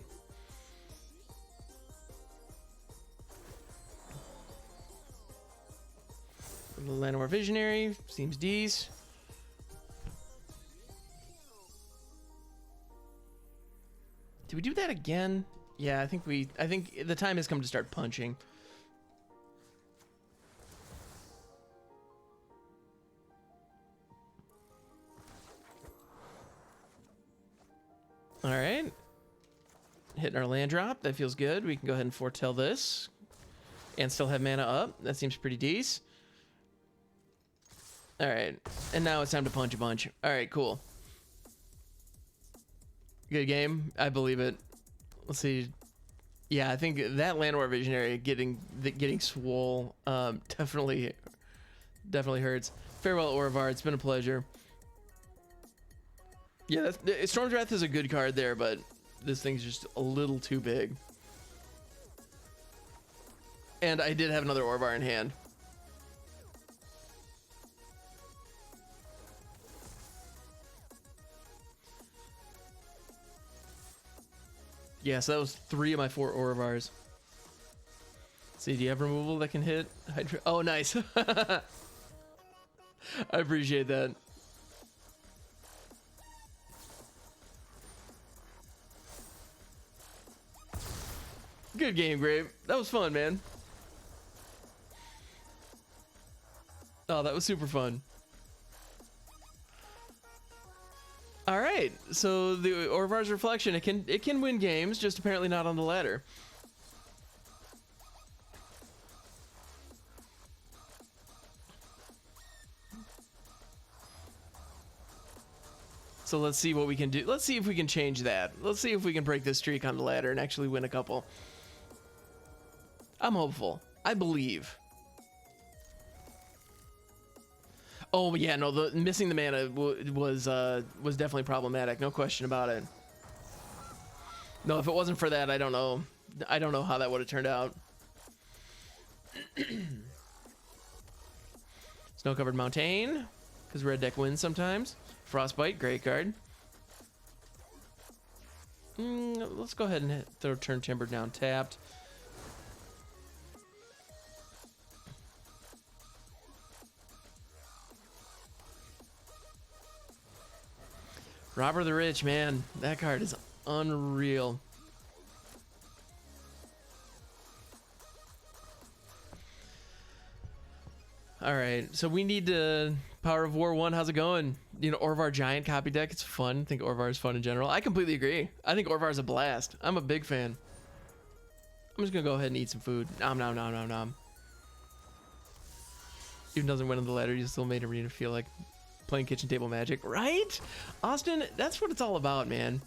The Llanowar Visionary seems decent. Did we do that again? Yeah, I think the time has come to start punching. All right, hitting our land drop. That feels good. We can go ahead and foretell this and still have mana up. That seems pretty decent. All right, and now it's time to punch a bunch. All right, cool. Good game. I believe it. Let's see. Yeah, I think that Llanowar Visionary getting swole definitely hurts. Farewell, Orvar. It's been a pleasure. Yeah, Storm's Wrath is a good card there, but this thing's just a little too big. And I did have another Orvar in hand. Yeah, so that was 3 of my 4 Orvars. See, do you have removal that can hit? Oh, nice. I appreciate that. Good game, Grape. That was fun, man. Oh, that was super fun. All right, so the Orvar's Reflection, it can win games, just apparently not on the ladder. So let's see what we can do. Let's see if we can change that. Let's see if we can break this streak on the ladder and actually win a couple. I'm hopeful. I believe. Oh yeah, no, the missing the mana was definitely problematic. No question about it. No, if it wasn't for that, I don't know. I don't know how that would have turned out. Snow-covered mountain, because red deck wins sometimes. Frostbite, great card. Let's go ahead and throw Turn Timber down tapped. Robber the Rich, man, that card is unreal. All right, so we need to Power of War 1. How's it going? You know, Orvar Giant copy deck. It's fun. I think Orvar is fun in general. I completely agree. I think Orvar is a blast. I'm a big fan. I'm just gonna go ahead and eat some food. Nom nom nom nom nom. Even doesn't win on the ladder, you still made Arena feel like playing kitchen table Magic, right? Austin, that's what it's all about, man.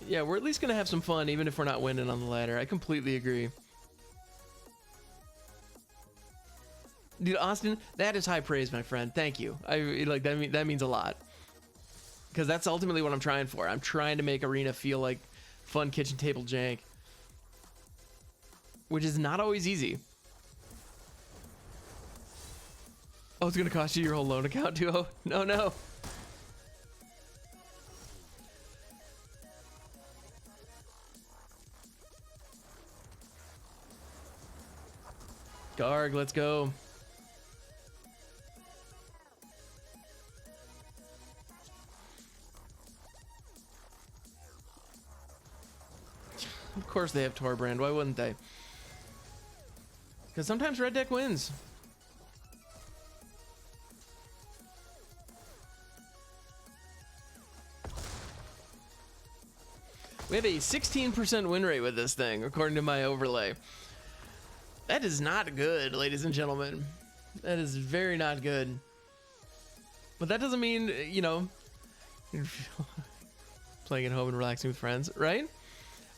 Yeah, we're at least gonna have some fun, even if we're not winning on the ladder. I completely agree. Dude, Austin, that is high praise, my friend. Thank you. I like that. That means a lot, because that's ultimately what I'm trying for. I'm trying to make Arena feel like fun kitchen table jank, which is not always easy. Oh, it's gonna cost you your whole loan account, too. Oh, no, no. Garg, let's go. Of course they have Torbrand. Why wouldn't they? Because sometimes red deck wins. We have a 16% win rate with this thing, according to my overlay. That is not good, ladies and gentlemen. That is very not good. But that doesn't mean, you know, playing at home and relaxing with friends, right?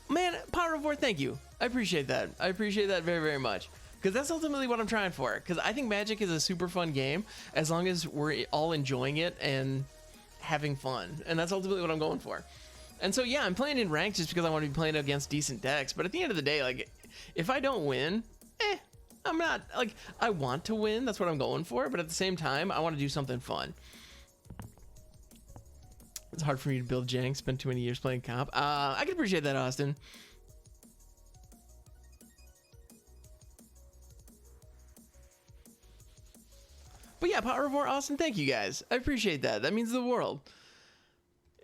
Man, Power of War, thank you. I appreciate that. I appreciate that very, very much. Because that's ultimately what I'm trying for. Because I think Magic is a super fun game as long as we're all enjoying it and having fun. And that's ultimately what I'm going for. And so, yeah, I'm playing in ranked just because I want to be playing against decent decks. But at the end of the day, like, if I don't win, I'm not, like, I want to win. That's what I'm going for. But at the same time, I want to do something fun. It's hard for me to build jank. Spent too many years playing comp. I can appreciate that, Austin. But yeah, Power of War, Austin, thank you guys. I appreciate that. That means the world.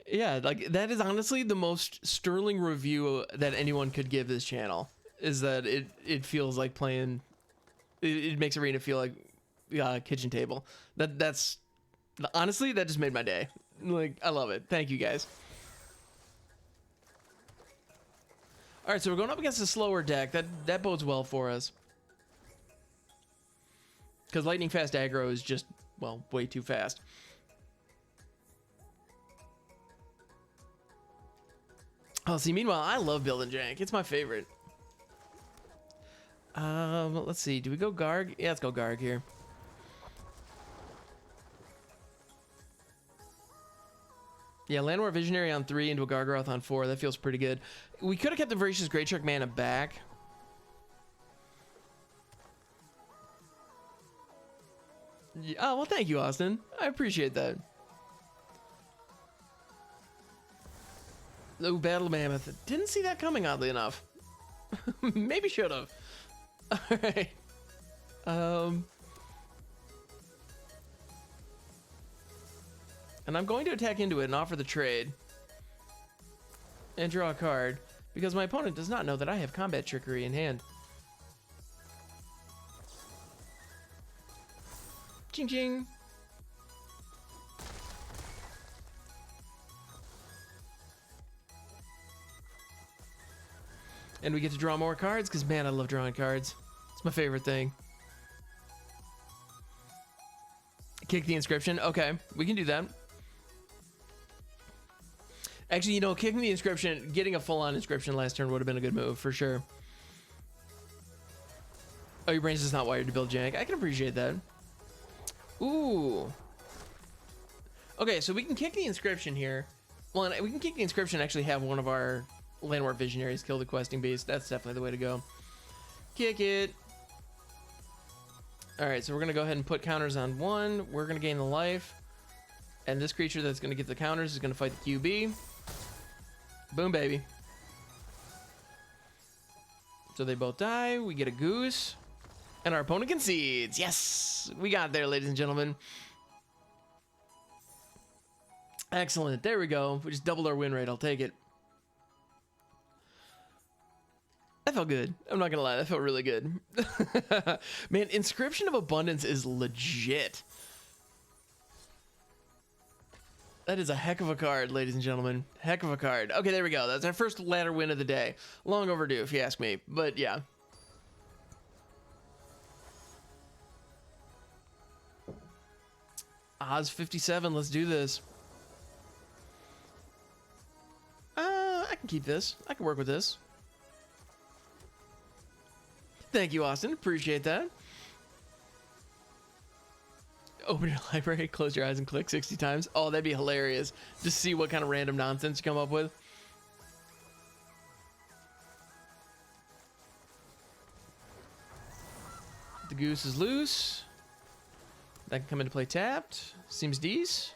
Yeah, like, that is honestly the most sterling review that anyone could give this channel. Is that it feels like playing... It makes Arena feel like kitchen table. That's... Honestly, that just made my day. Like, I love it. Thank you, guys. All right, so we're going up against a slower deck. That bodes well for us. Because lightning fast aggro is just, well, way too fast. Oh, see, meanwhile, I love building jank. It's my favorite. Let's see. Do we go Garg? Yeah, let's go Garg here. Yeah, Landwar Visionary on 3 into a Gargaroth on 4. That feels pretty good. We could have kept the Voracious Great Shark mana back. Yeah, oh, well, thank you, Austin. I appreciate that. Oh, Battle Mammoth. Didn't see that coming, oddly enough. Maybe should have. All right. And I'm going to attack into it and offer the trade. And draw a card. Because my opponent does not know that I have combat trickery in hand. Ching ching. And we get to draw more cards, because, man, I love drawing cards. It's my favorite thing. Kick the inscription. Okay, we can do that. Actually, you know, kicking the inscription, getting a full-on inscription last turn would have been a good move, for sure. Oh, your brain's just not wired to build jank. I can appreciate that. Ooh. Okay, so we can kick the inscription here. Well, and we can kick the inscription and actually have one of our Landwar Visionaries kill the questing beast. That's definitely the way to go. Kick it. Alright, so we're going to go ahead and put counters on 1. We're going to gain the life. And this creature that's going to get the counters is going to fight the QB. Boom, baby. So they both die. We get a goose. And our opponent concedes. Yes! We got there, ladies and gentlemen. Excellent. There we go. We just doubled our win rate. I'll take it. That felt good. I'm not gonna lie, that felt really good. Man, Inscription of Abundance is legit. That is a heck of a card, ladies and gentlemen. Heck of a card. Okay, there we go. That's our first ladder win of the day. Long overdue, if you ask me. But yeah. Oz 57, let's do this. I can keep this. I can work with this. Thank you, Austin. Appreciate that. Open your library, close your eyes, and click 60 times. Oh, that'd be hilarious. Just see what kind of random nonsense you come up with. The goose is loose. That can come into play tapped. Seems decent.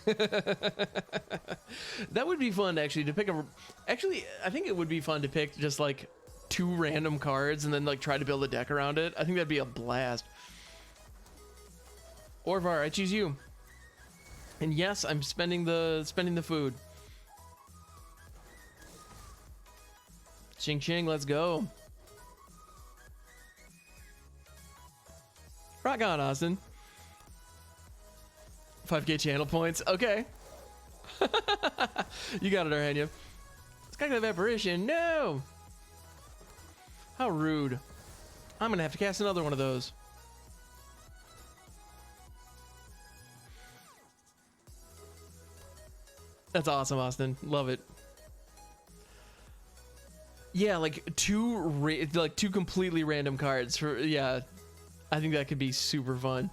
That would be fun, actually, to pick a... Actually, I think it would be fun to pick just, like, 2 random cards and then, like, try to build a deck around it. I think that'd be a blast. Orvar, I choose you. And yes, I'm spending the food. Ching ching, let's go. Rock on, Austin. 5k channel points. Okay. You got it, Arhania. Skyclave Apparition. No! How rude. I'm gonna have to cast another one of those. That's awesome, Austin. Love it. Yeah, like two completely random cards for, yeah. I think that could be super fun.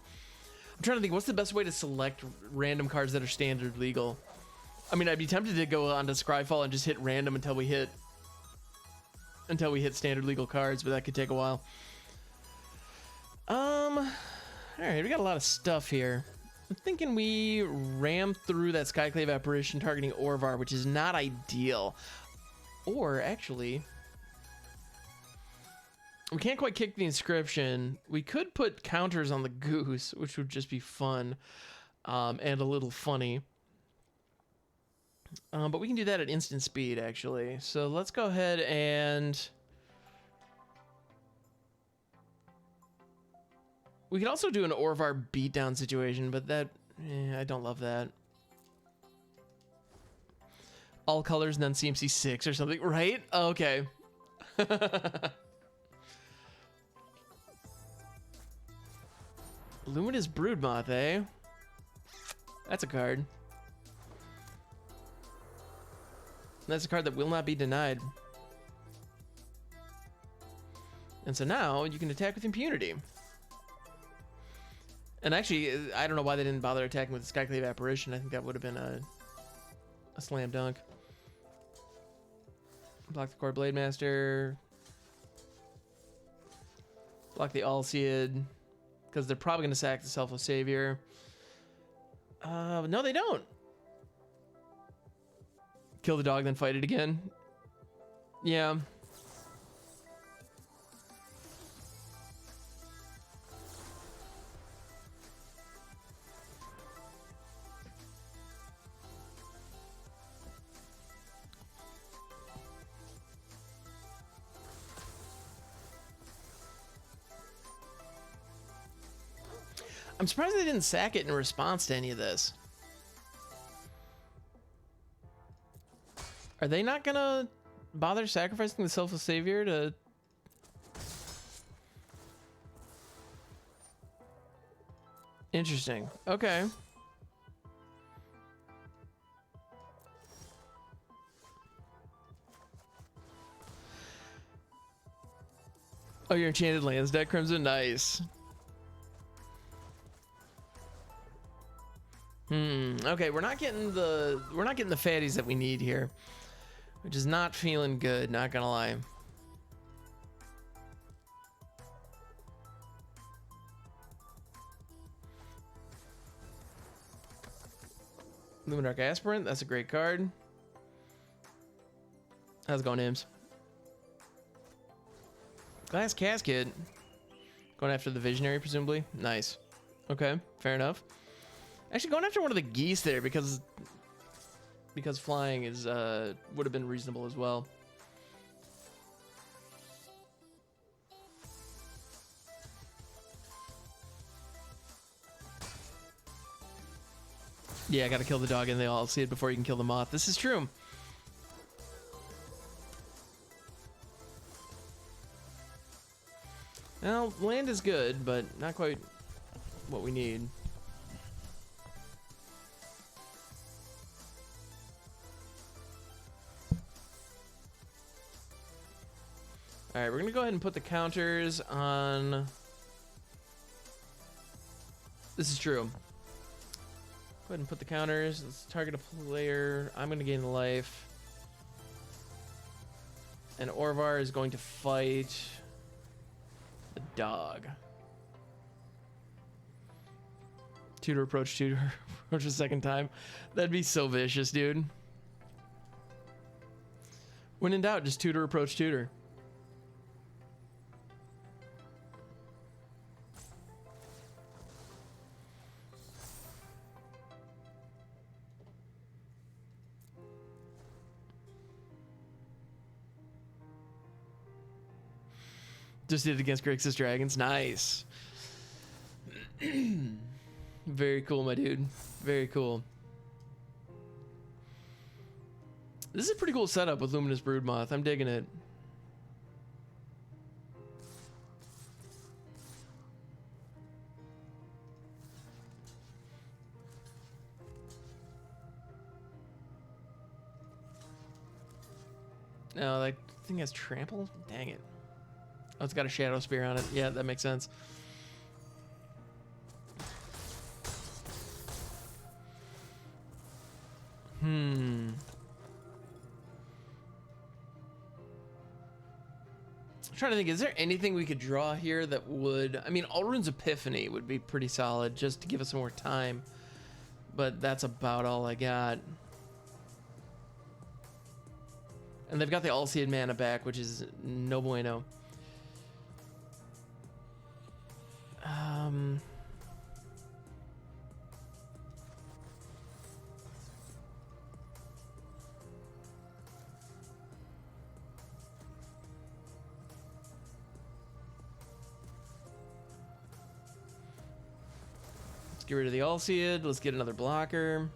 I'm trying to think, what's the best way to select random cards that are standard legal? I mean, I'd be tempted to go on to Scryfall and just hit random until we hit standard legal cards, but that could take a while. All right, we got a lot of stuff here. I'm thinking we ram through that Skyclave Apparition targeting Orvar, which is not ideal. Or, actually, we can't quite kick the Inscription. We could put counters on the Goose, which would just be fun and a little funny. But we can do that at instant speed, actually. So let's go ahead and... We could also do an Orvar beatdown situation, but that... I don't love that. All colors and then CMC 6 or something, right? Okay. Luminous Broodmoth, eh? That's a card. That's a card that will not be denied. And so now you can attack with impunity. And actually, I don't know why they didn't bother attacking with the Skyclave Apparition. I think that would have been a slam dunk. Block the Core Blade Master. Block the Alseid. Because they're probably going to sack the Selfless Savior. No, they don't. Kill the dog, then fight it again. Yeah. I'm surprised they didn't sack it in response to any of this. Are they not gonna bother sacrificing the Selfless Savior to... Interesting. Okay. Oh, your Enchanted Lands deck, Crimson. Nice. Okay, we're not getting the fatties that we need here, which is not feeling good, not gonna lie. Luminarch Aspirant, that's a great card. How's it going, Imps? Glass Casket. Going after the Visionary, presumably. Nice. Okay, fair enough. Actually, going after one of the geese there because flying is would have been reasonable as well. Yeah, I gotta kill the dog and they all see it before you can kill the moth. This is true. Well, land is good, but not quite what we need. Alright, we're gonna go ahead and put the counters on... This is true. Go ahead and put the counters. Let's target a player. I'm gonna gain life. And Orvar is going to fight the dog. Tutor approach a second time. That'd be so vicious, dude. When in doubt, just tutor approach tutor. Just did it against Grixis Dragons. Nice. Very cool, my dude. Very cool. This is a pretty cool setup with Luminous Broodmoth. I'm digging it. No, that thing has trample? Dang it. Oh, it's got a Shadow Spear on it. Yeah, that makes sense. I'm trying to think, is there anything we could draw here that would... I mean, Alrund's Epiphany would be pretty solid just to give us some more time. But that's about all I got. And they've got the All-Seeing Mana back, which is no bueno. Let's get rid of the All-Seeing. Let's get another blocker.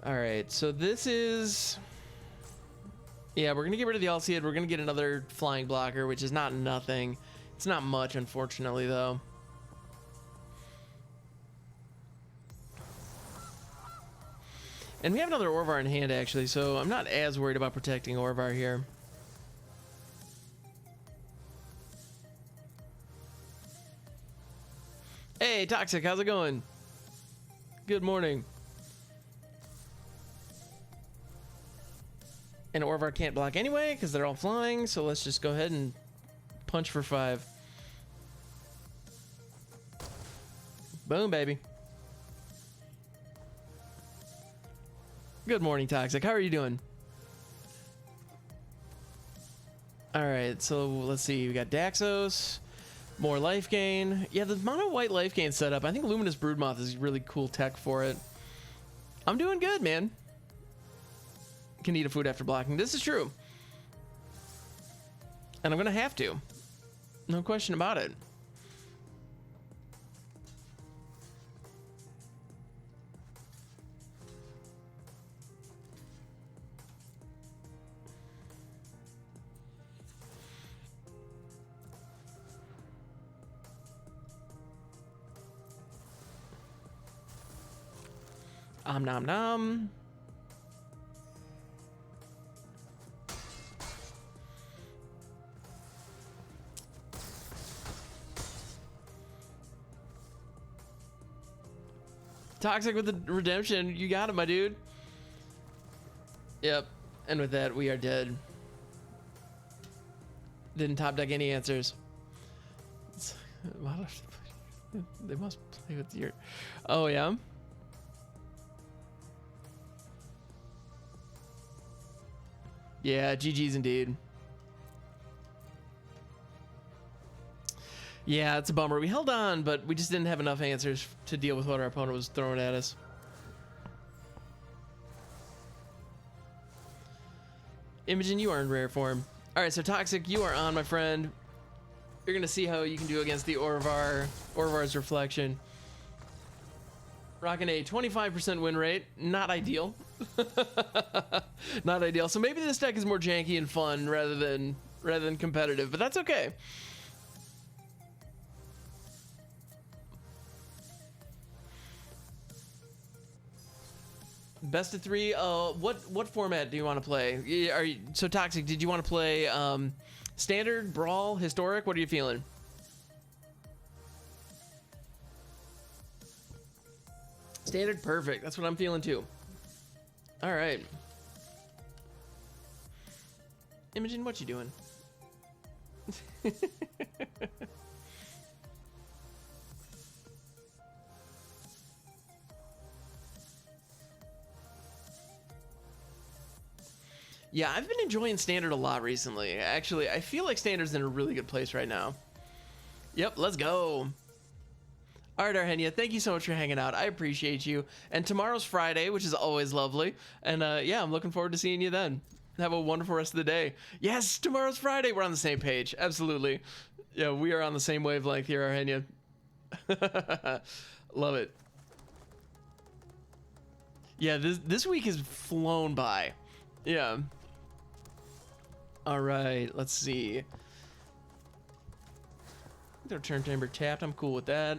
All right, so this is... Yeah, we're going to get rid of the All-Seeing. We're going to get another flying blocker, which is not nothing. It's not much, unfortunately, though. And we have another Orvar in hand, actually, so I'm not as worried about protecting Orvar here. Hey, Toxic, how's it going? Good morning. And Orvar can't block anyway because they're all flying, so let's just go ahead and punch for 5. Boom, baby. Good morning, Toxic. How are you doing? All right, so let's see. We got Daxos, more life gain. Yeah, the mono white life gain setup. I think Luminous Broodmoth is really cool tech for it. I'm doing good, man. Can eat a food after blocking. This is true. And I'm going to have to. No question about it. Nom nom. Toxic with the redemption. You got it, my dude. Yep. And with that, we are dead. Didn't top deck any answers. They must play with your... Oh, yeah? Yeah, GG's indeed. Yeah, it's a bummer. We held on, but we just didn't have enough answers to deal with what our opponent was throwing at us. Imogen, you are in rare form. All right, so Toxic, you are on, my friend. You're gonna see how you can do against the Orvar's reflection. Rocking a 25% win rate. Not ideal. Not ideal. So maybe this deck is more janky and fun rather than competitive, but that's okay. Best of 3. What format do you want to play? So Toxic, did you want to play standard, brawl, historic? What are you feeling? Standard, perfect. That's what I'm feeling too. All right. Imogen, what you doing? Yeah, I've been enjoying standard a lot recently. Actually, I feel like standard's in a really good place right now. Yep, let's go. All right, Arhenia, thank you so much for hanging out. I appreciate you. And tomorrow's Friday, which is always lovely. And yeah, I'm looking forward to seeing you then. Have a wonderful rest of the day. Yes, tomorrow's Friday. We're on the same page. Absolutely. Yeah, we are on the same wavelength here, Arhenia. Love it. Yeah, this week has flown by. Yeah. All right, let's see. Their turn chamber tapped. I'm cool with that.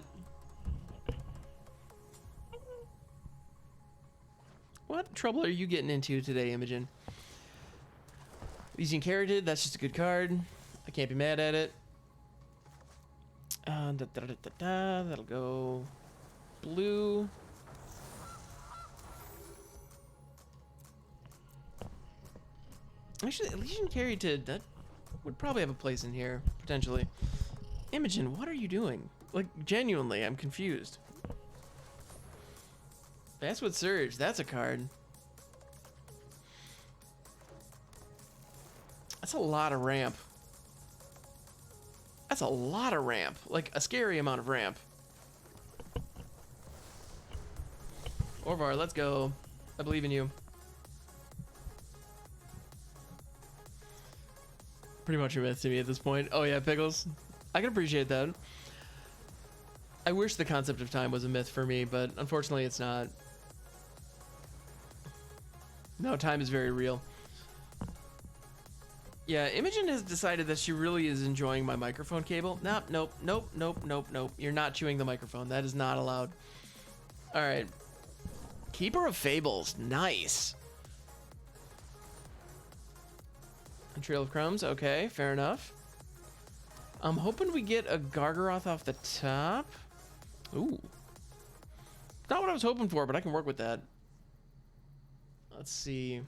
What trouble are you getting into today, Imogen? Using Carroted, that's just a good card. I can't be mad at it. That'll go blue. Actually, Elysian Carroted, that would probably have a place in here, potentially. Imogen, what are you doing? Like, genuinely, I'm confused. Basswood Surge, that's a card. That's a lot of ramp. That's a lot of ramp. Like, a scary amount of ramp. Orvar, let's go. I believe in you. Pretty much a myth to me at this point. Oh yeah, Pickles. I can appreciate that. I wish the concept of time was a myth for me, but unfortunately it's not. No, time is very real. Yeah, Imogen has decided that she really is enjoying my microphone cable. Nope. You're not chewing the microphone. That is not allowed. All right. Keeper of Fables. Nice. A Trail of Crumbs. Okay, fair enough. I'm hoping we get a Gargaroth off the top. Ooh. Not what I was hoping for, but I can work with that. Let's see.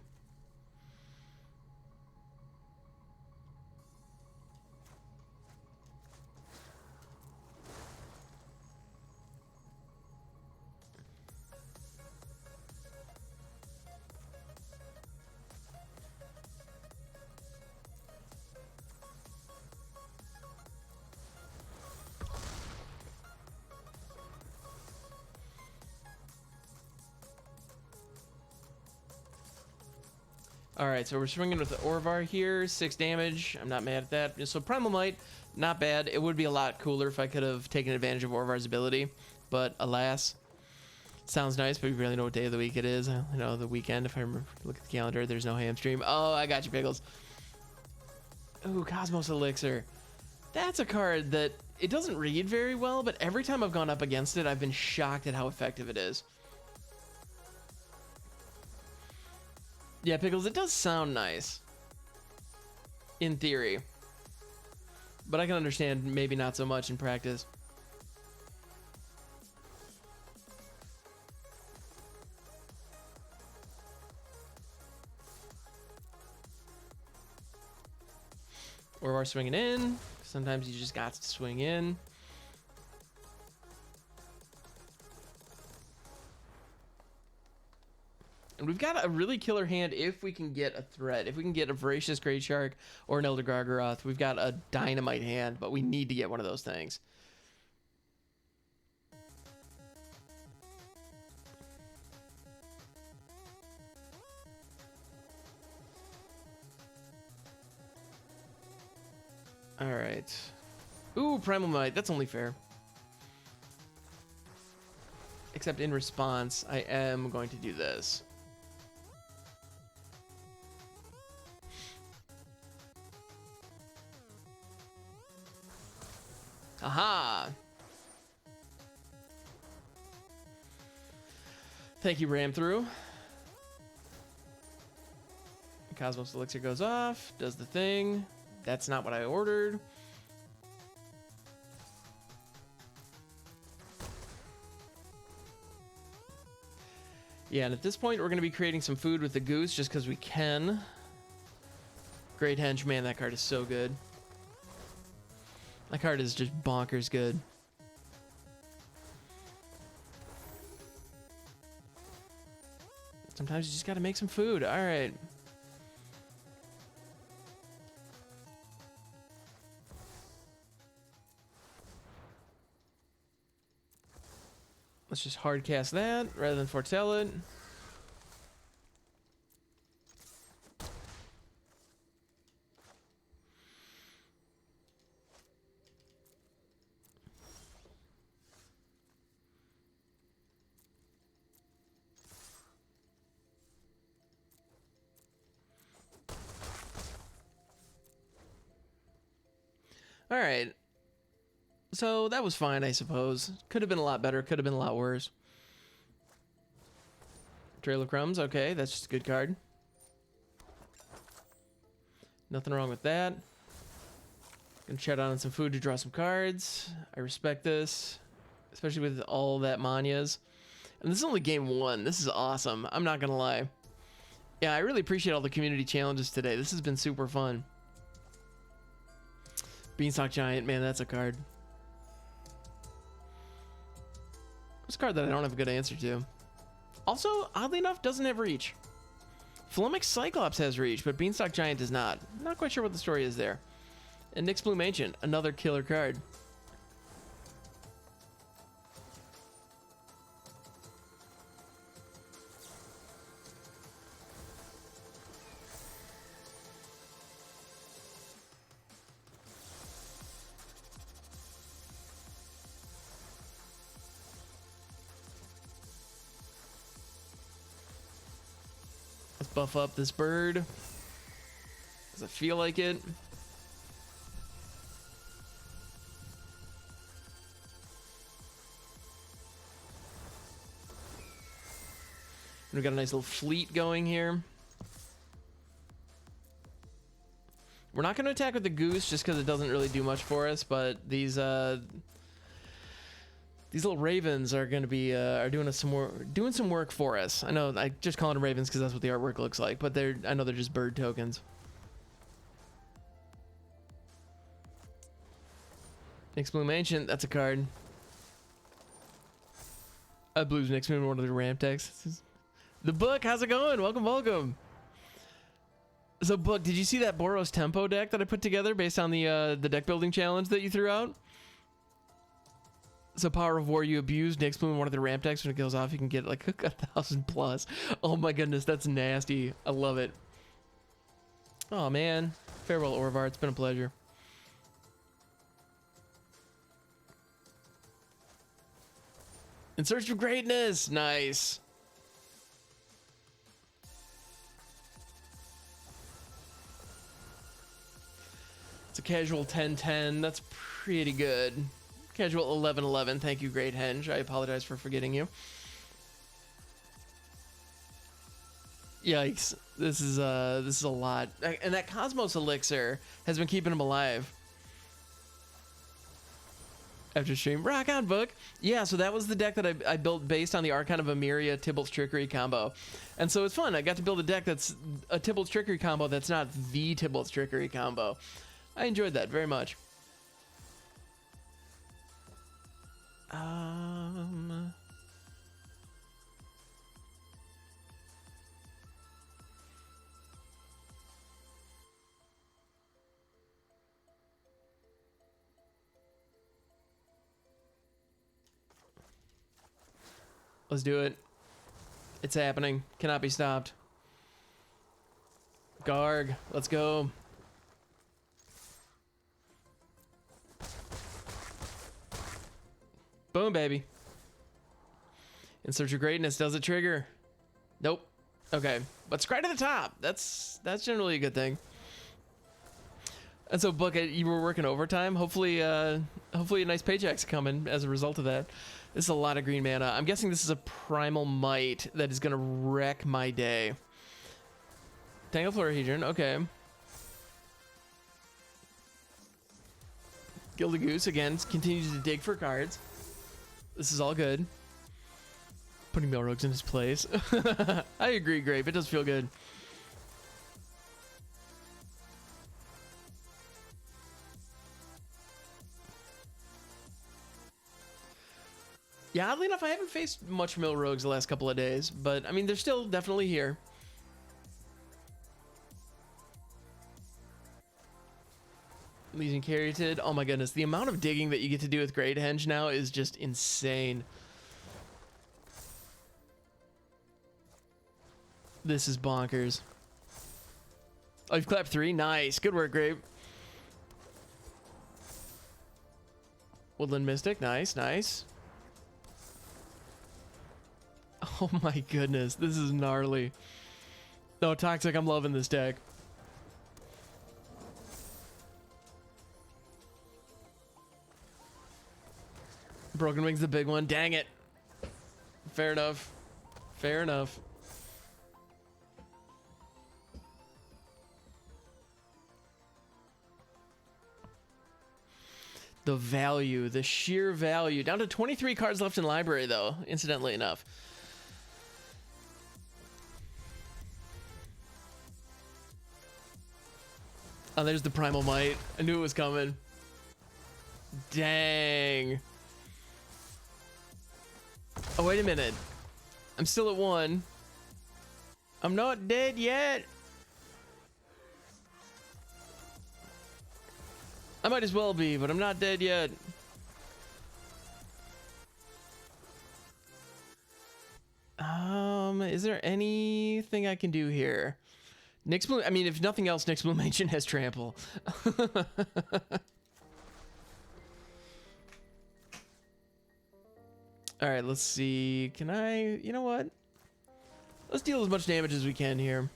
Alright, so we're swinging with the Orvar here. 6 damage. I'm not mad at that. So Primal Might, not bad. It would be a lot cooler if I could have taken advantage of Orvar's ability. But alas. Sounds nice, but we really know what day of the week it is. You know, the weekend. If I remember, look at the calendar, there's no ham stream. Oh, I got you, Pickles. Ooh, Cosmos Elixir. That's a card that it doesn't read very well, but every time I've gone up against it, I've been shocked at how effective it is. Yeah, Pickles, it does sound nice. In theory. But I can understand maybe not so much in practice. Orvar swinging in. Sometimes you just got to swing in. And we've got a really killer hand if we can get a threat. If we can get a Voracious Great Shark or an Elder Gargaroth, we've got a dynamite hand, but we need to get one of those things. All right. Ooh, Primal Might. That's only fair. Except in response, I am going to do this. Aha! Thank you, Ram Through. Cosmos Elixir goes off, does the thing. That's not what I ordered. Yeah, and at this point, we're going to be creating some food with the goose just because we can. Great Hench, man, that card is so good. That card is just bonkers good. Sometimes you just got to make some food. All right. Let's just hard cast that rather than foretell it. All right. So that was fine, I suppose. Could have been a lot better. Could have been a lot worse. Trail of Crumbs. Okay, that's just a good card. Nothing wrong with that. Gonna chat on some food to draw some cards. I respect this, especially with all that Manyas. And this is only game one. This is awesome. I'm not gonna lie. Yeah, I really appreciate all the community challenges today. This has been super fun. Beanstalk Giant, man, that's a card. It's a card that I don't have a good answer to. Also, oddly enough, doesn't have reach. Phlegmic Cyclops has reach, but Beanstalk Giant does not. Not quite sure what the story is there. And Nyx Bloom Ancient, another killer card. Let's buff up this bird. Does it feel like it? We got a nice little fleet going here. We're not going to attack with the goose just because it doesn't really do much for us, but these little ravens are going to be are doing some work for us. I know I just call them ravens because that's what the artwork looks like, but I know they're just bird tokens. Nyx Bloom Ancient, that's a card. Blues Nyx Moon, one of the ramp decks. The Book, how's it going? Welcome, welcome. So, Book, did you see that Boros Tempo deck that I put together based on the deck building challenge that you threw out? So, Power of War, you abuse Nyx Bloom, one of the ramp decks. When it goes off, you can get like 1,000 plus. Oh my goodness, that's nasty. I love it. Oh man, farewell Orvar. It's been a pleasure. In Search for Greatness, nice. It's a casual 10-10. That's pretty good. Casual 11-11. Thank you, Great Henge. I apologize for forgetting you. Yikes. This is a lot. And that Cosmos Elixir has been keeping him alive. After stream. Rock on, Book. Yeah, so that was the deck that I built based on the Archon of Emeria Tybalt's Trickery combo. And so it's fun. I got to build a deck that's a Tybalt's Trickery combo that's not the Tybalt's Trickery combo. I enjoyed that very much. Let's do it. It's happening. Cannot be stopped. Garg, let's go. Boom, baby. In Search of Greatness, does it trigger? Nope. Okay, but it's right at the top. That's generally a good thing. And so, Book, you were working overtime. Hopefully a nice paycheck's coming as a result of that. This is a lot of green mana. I'm guessing this is a Primal Might that is gonna wreck my day. Tangle Florahedron, okay. Gilded Goose, again, continues to dig for cards. This is all good. Putting Melrogues in his place. I agree, Grape. It does feel good. Yeah, oddly enough, I haven't faced much Melrogues the last couple of days, but I mean, they're still definitely here. Legion Caryatid. Oh my goodness, the amount of digging that you get to do with Great Henge now is just insane. This is bonkers. Oh, you've clapped 3? Nice. Good work, Grape. Woodland Mystic. Nice, nice. Oh my goodness, this is gnarly. No, Toxic, I'm loving this deck. Broken Wing's the big one. Dang it. Fair enough. Fair enough. The value, the sheer value. Down to 23 cards left in library, though, incidentally enough. Oh, there's the Primal Might. I knew it was coming. Dang. Oh, wait a minute. I'm still at 1. I'm not dead yet. I might as well be, but I'm not dead yet. Is there anything I can do here? Nyx Bloom, I mean, if nothing else, Nyx Bloom Ancient has trample. All right, let's see. Can I, you know what? Let's deal as much damage as we can here.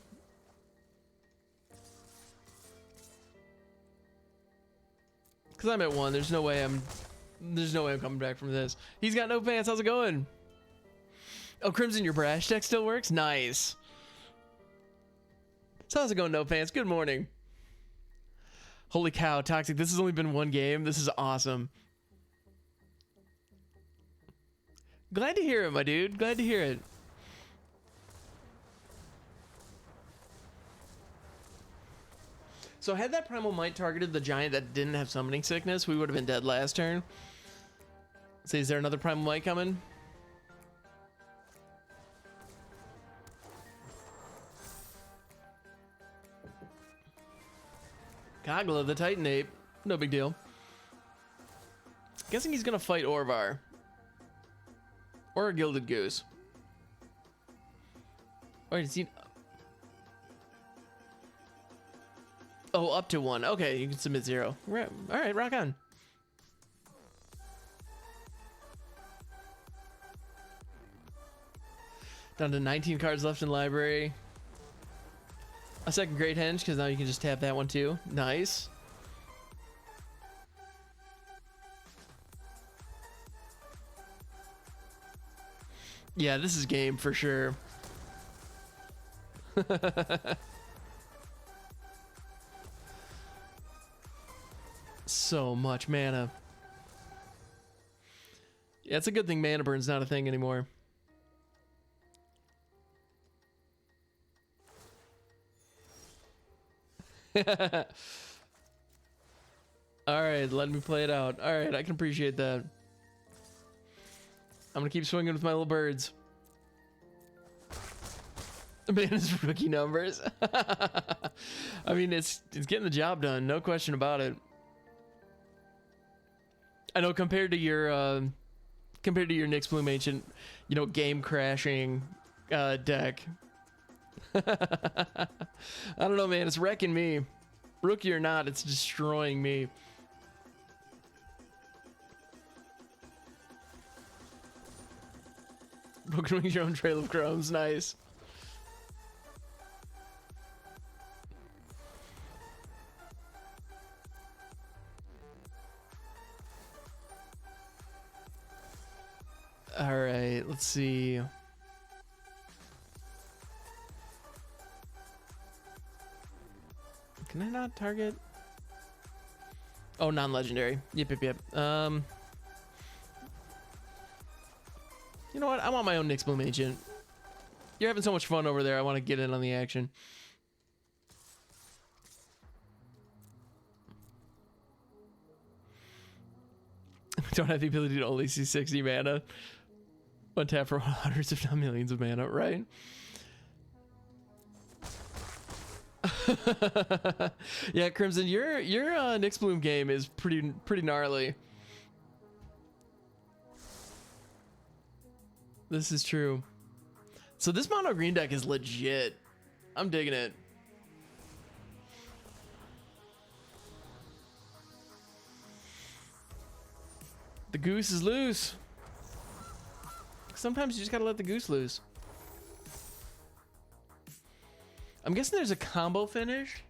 Cause I'm at 1. There's no way I'm coming back from this. He's got no pants. How's it going? Oh, Crimson, your Brash deck still works? Nice. So how's it going, No Pants? Good morning. Holy cow, Toxic. This has only been 1 game. This is awesome. Glad to hear it, my dude. Glad to hear it. So had that Primal Might targeted the giant that didn't have Summoning Sickness, we would have been dead last turn. So is there another Primal Might coming? Kogla, the Titan Ape. No big deal. Guessing he's gonna fight Orvar. Or a Gilded Goose. Wait, is he... Oh, up to 1. Okay, you can submit 0. Right. All right, rock on. Down to 19 cards left in library. A second Great Henge, because now you can just tap that one too. Nice. Yeah, this is game for sure. So much mana. Yeah, it's a good thing mana burn's not a thing anymore. Alright, let me play it out. Alright, I can appreciate that. I'm gonna keep swinging with my little birds. Mana's rookie numbers. I mean, it's getting the job done, no question about it. I know compared to your Nyx Bloom Ancient, you know, game crashing deck. I don't know, man. It's wrecking me. Rookie or not, it's destroying me. Broken Wings, your own trail of chromes. Nice. All right, let's see. Can I not target? Oh, non-legendary. Yep. You know what? I want my own Nyx Bloom Ancient. You're having so much fun over there. I want to get in on the action. Don't have the ability to only see 60 mana. One tap for hundreds if not millions of mana, right? Yeah, Crimson, your Nyx Bloom game is pretty gnarly. This is true. So this mono green deck is legit. I'm digging it. The goose is loose. Sometimes you just gotta let the goose loose. I'm guessing there's a combo finish.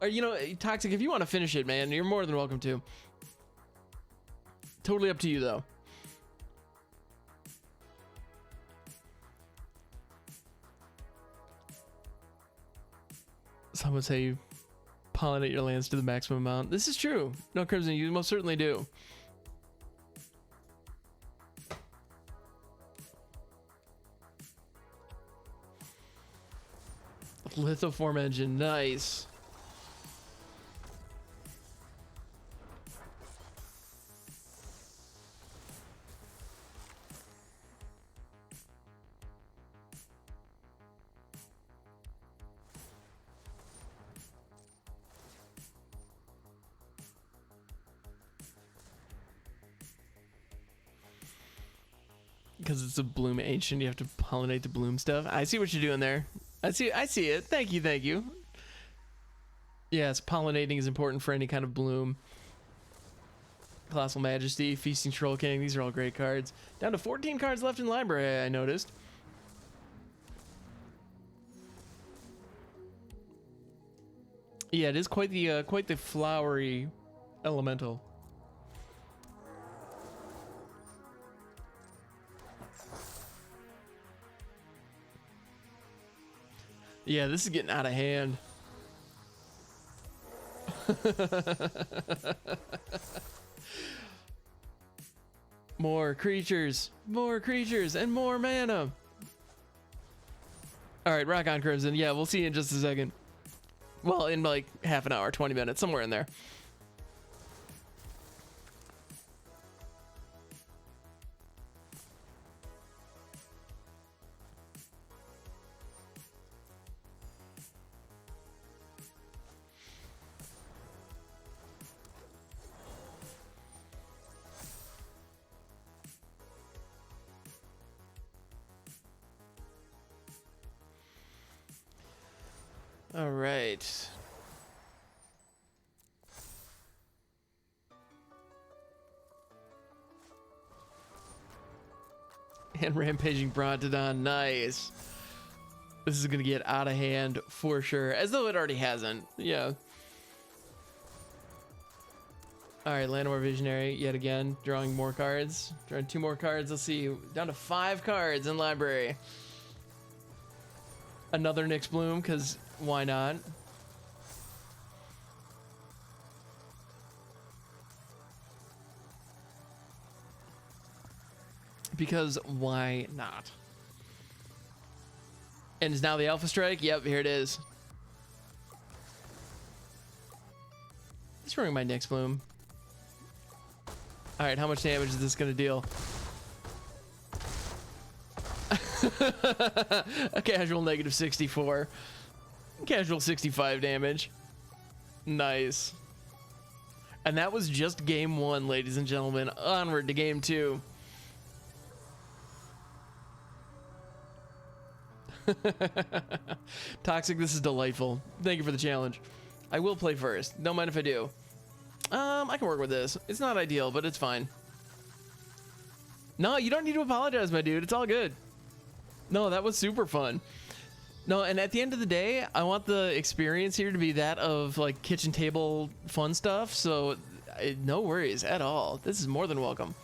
Or, you know, Toxic, if you want to finish it, man, you're more than welcome to. Totally up to you, though. Some would say you pollinate your lands to the maximum amount. This is true. No, Crimson, you most certainly do. Lithoform engine, nice. Because it's a bloom ancient, you have to pollinate the bloom stuff. I see what you're doing there. I see it. Thank you. Yes, pollinating is important for any kind of bloom. Colossal Majesty, Feasting Troll King, these are all great cards. Down to 14 cards left in library, I noticed. Yeah, it is quite the flowery elemental. Yeah, this is getting out of hand. More creatures, and more mana. All right, rock on, Crimson. Yeah, we'll see you in just a second. Well, in like half an hour, 20 minutes, somewhere in there. All right. And Rampaging Brontodon, nice. This is gonna get out of hand for sure, as though it already hasn't. Yeah. All right, Llanowar Visionary yet again, drawing more cards. Drawing 2 more cards. Let's see, down to 5 cards in library. Another Nyx Bloom, because why not? Because why not? And is now the Alpha Strike? Yep, here it is. Destroying my Nyx Bloom. All right, how much damage is this gonna deal? A casual negative 64. Casual 65 damage. Nice. And that was just game 1, ladies and gentlemen. Onward to game 2. Toxic, this is delightful. Thank you for the challenge. I will play first. Don't mind if I do. I can work with this. It's not ideal, but it's fine. No, you don't need to apologize, my dude. It's all good. No, that was super fun. No, and at the end of the day, I want the experience here to be that of like kitchen table fun stuff. So no worries at all. This is more than welcome.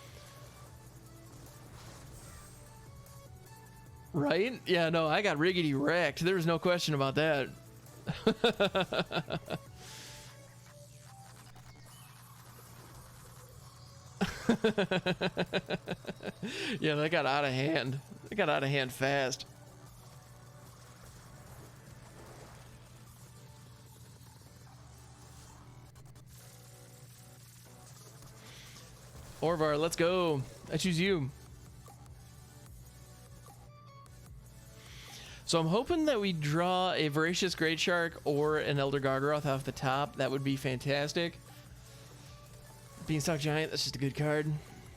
Right? Yeah, no, I got riggedy wrecked. There was no question about that. Yeah, that got out of hand. It got out of hand fast. Orvar, let's go. I choose you. So I'm hoping that we draw a Voracious Great Shark or an Elder Gargaroth off the top. That would be fantastic. Beanstalk Giant, that's just a good card.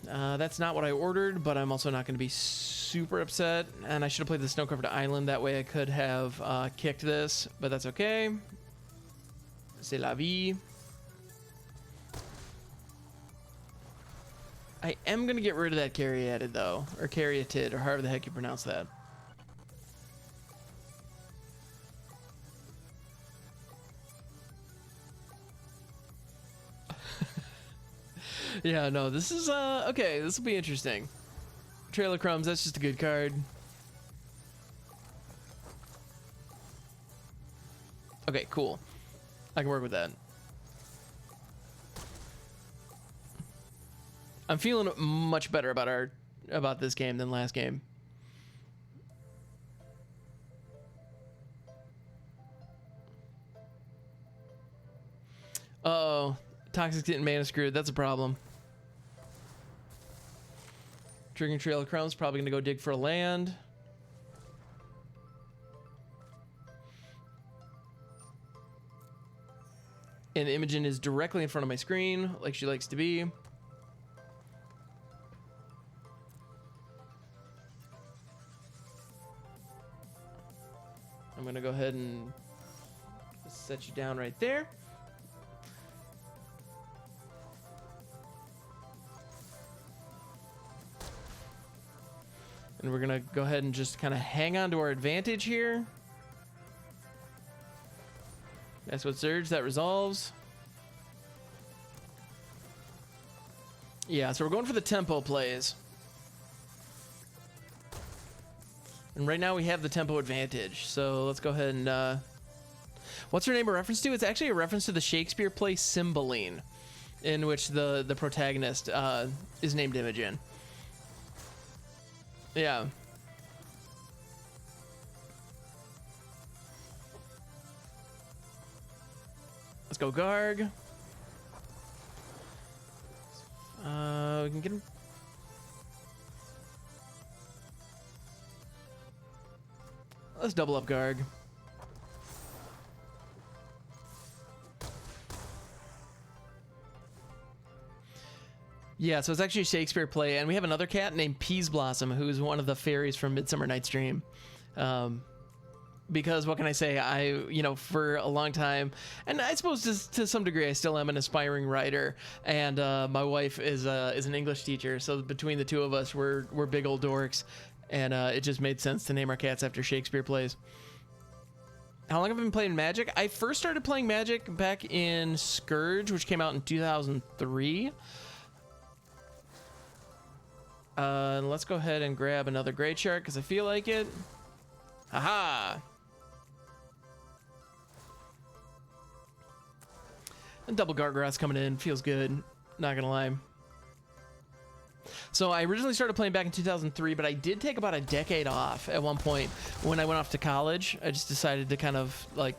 That's not what I ordered, but I'm also not going to be super upset. And I should have played the Snow-Covered Island. That way I could have kicked this, but that's okay. C'est la vie. I am going to get rid of that Caryatid, though. Or Caryatid, or however the heck you pronounce that. Yeah, no, this is, okay, this will be interesting. Trail of Crumbs, that's just a good card. Okay, cool. I can work with that. I'm feeling much better about this game than last game. Uh-oh. Toxic's getting mana screwed. That's a problem. Triggering Trail of Crumbs, probably going to go dig for a land. And Imogen is directly in front of my screen, like she likes to be. I'm going to go ahead and set you down right there. And we're going to go ahead and just kind of hang on to our advantage here. That's what Surge, that resolves. Yeah, so we're going for the tempo plays. And right now we have the tempo advantage. So let's go ahead and... what's her name a reference to? It's actually a reference to the Shakespeare play Cymbeline, in which the protagonist is named Imogen. Yeah. Let's go Garg. We can get him. Let's double up Garg. Yeah, so it's actually a Shakespeare play, and we have another cat named Peas Blossom, who's one of the fairies from Midsummer Night's Dream. Because what can I say? For a long time, and I suppose to some degree, I still am an aspiring writer, and my wife is an English teacher. So between the two of us, we're big old dorks, and it just made sense to name our cats after Shakespeare plays. How long have I been playing Magic? I first started playing Magic back in Scourge, which came out in 2003. Let's go ahead and grab another Great Shark because I feel like it. Haha! And double Gargaroth's coming in. Feels good. Not gonna lie. So I originally started playing back in 2003, but I did take about a decade off at one point when I went off to college. I just decided to kind of like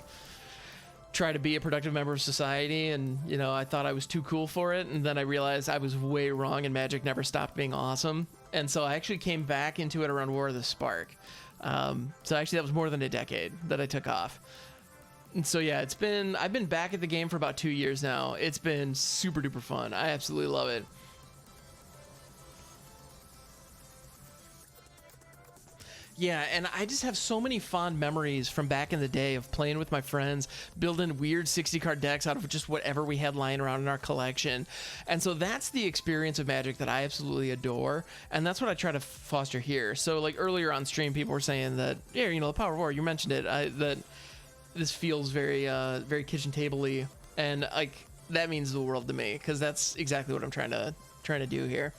try to be a productive member of society, and I thought I was too cool for it, and then I realized I was way wrong and Magic never stopped being awesome. And so I actually came back into it around War of the Spark. So actually that was more than a decade that I took off. And so yeah, I've been back at the game for about 2 years now. It's been super duper fun. I absolutely love it. Yeah, and I just have so many fond memories from back in the day of playing with my friends, building weird 60 card decks out of just whatever we had lying around in our collection. And so that's the experience of Magic that I absolutely adore, and that's what I try to foster here. So like earlier on stream, people were saying that, yeah, you know, the Power of War, you mentioned it, that this feels very very kitchen table-y, and like that means the world to me, because that's exactly what I'm trying to do here.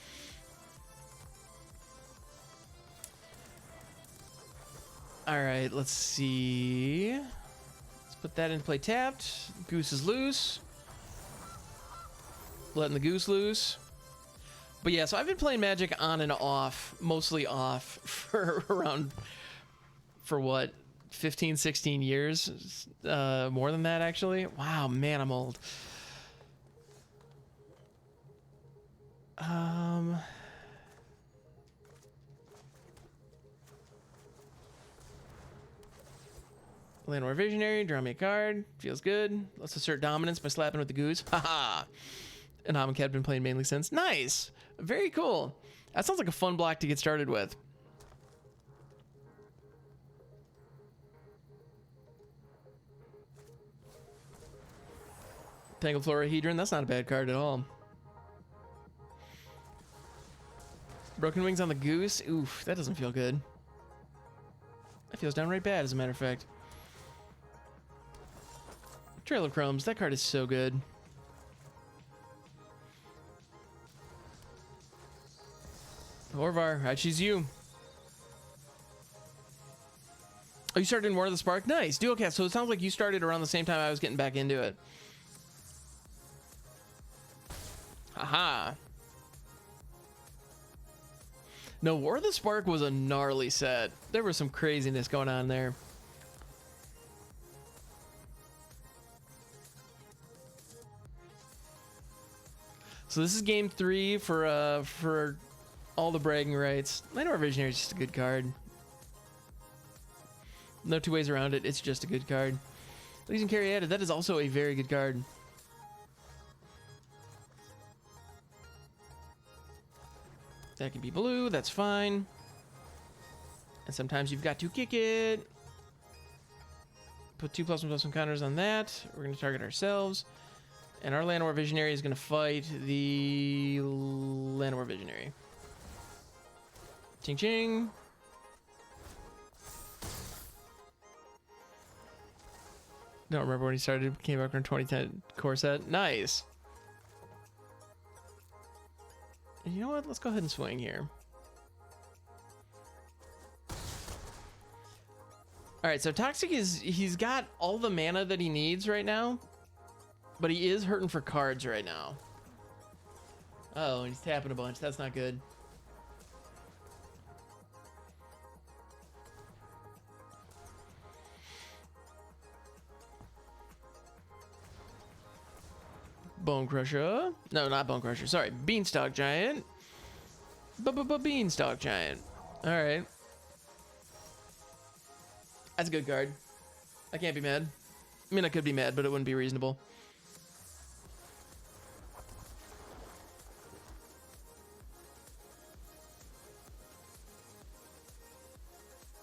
All right, let's see. Let's put that into play tapped. Goose is loose. Letting the goose loose. But yeah, so I've been playing Magic on and off, mostly off, for around, for what, 15, 16 years? More than that, actually. Wow, man, I'm old. Landor Visionary, draw me a card. Feels good. Let's assert dominance by slapping with the goose. Haha. And Amonkhet been playing mainly since. Nice. Very cool. That sounds like a fun block to get started with. Tangled Florahedron, that's not a bad card at all. Broken Wings on the goose. Oof, that doesn't feel good. That feels downright bad, as a matter of fact. Trail of Chromes, that card is so good. Orvar, I choose you. Oh, you started in War of the Spark? Nice. Dual cast. So it sounds like you started around the same time I was getting back into it. Haha. No, War of the Spark was a gnarly set. There was some craziness going on there. So this is game 3 for all the bragging rights. Landor Visionary is just a good card. No two ways around it. It's just a good card. Legion Caryatid, that is also a very good card. That can be blue. That's fine. And sometimes you've got to kick it. Put 2+1/+1 counters on that. We're going to target ourselves. And our Landor Visionary is going to fight the Landor Visionary. Ching ching. Don't remember when he started. Came back from 2010 core set. Nice. And you know what? Let's go ahead and swing here. All right, so Toxic he's got all the mana that he needs right now. But he is hurting for cards right now. Oh, and he's tapping a bunch. That's not good. Bone Crusher. No, not Bone Crusher. Sorry, Beanstalk Giant. Beanstalk Giant. All right. That's a good card. I can't be mad. I mean, I could be mad, but it wouldn't be reasonable.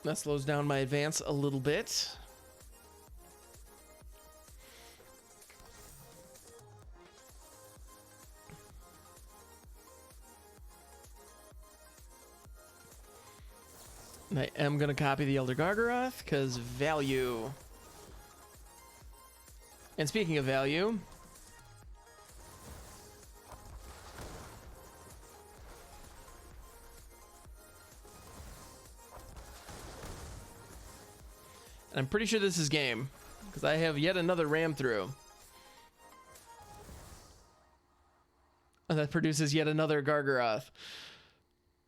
That slows down my advance a little bit. And I am going to copy the Elder Gargaroth, because value. And speaking of value... I'm pretty sure this is game, because I have yet another ram through. And that produces yet another Gargaroth.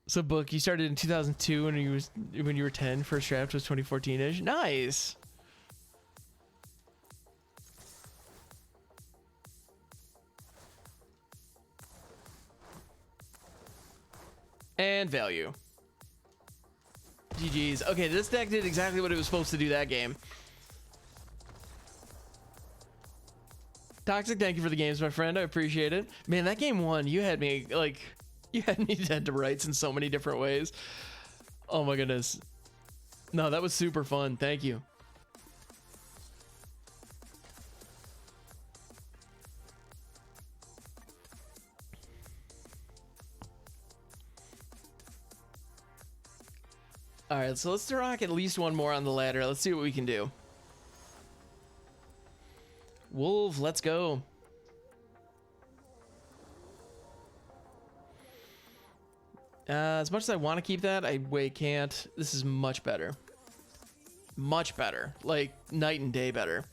So, Book, you started in 2002 when you were 10. First draft was 2014-ish. Nice. And value. GG's. Okay, this deck did exactly what it was supposed to do that game. Toxic, thank you for the games, my friend. I appreciate it. Man, that game 1, you had me, like, you had me dead to rights in so many different ways. Oh my goodness. No, that was super fun. Thank you. All right, so let's rock at least one more on the ladder. Let's see what we can do. Wolf, let's go. As much as I want to keep that, I can't. This is much better. Much better. Like, night and day better.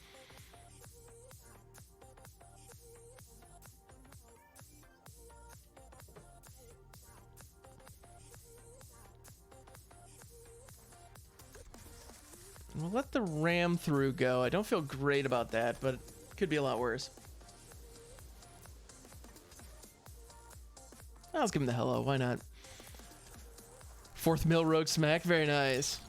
We'll let the ram through go. I don't feel great about that, but it could be a lot worse. Let's give him the hello. Why not? Fourth mill rogue smack. Very nice.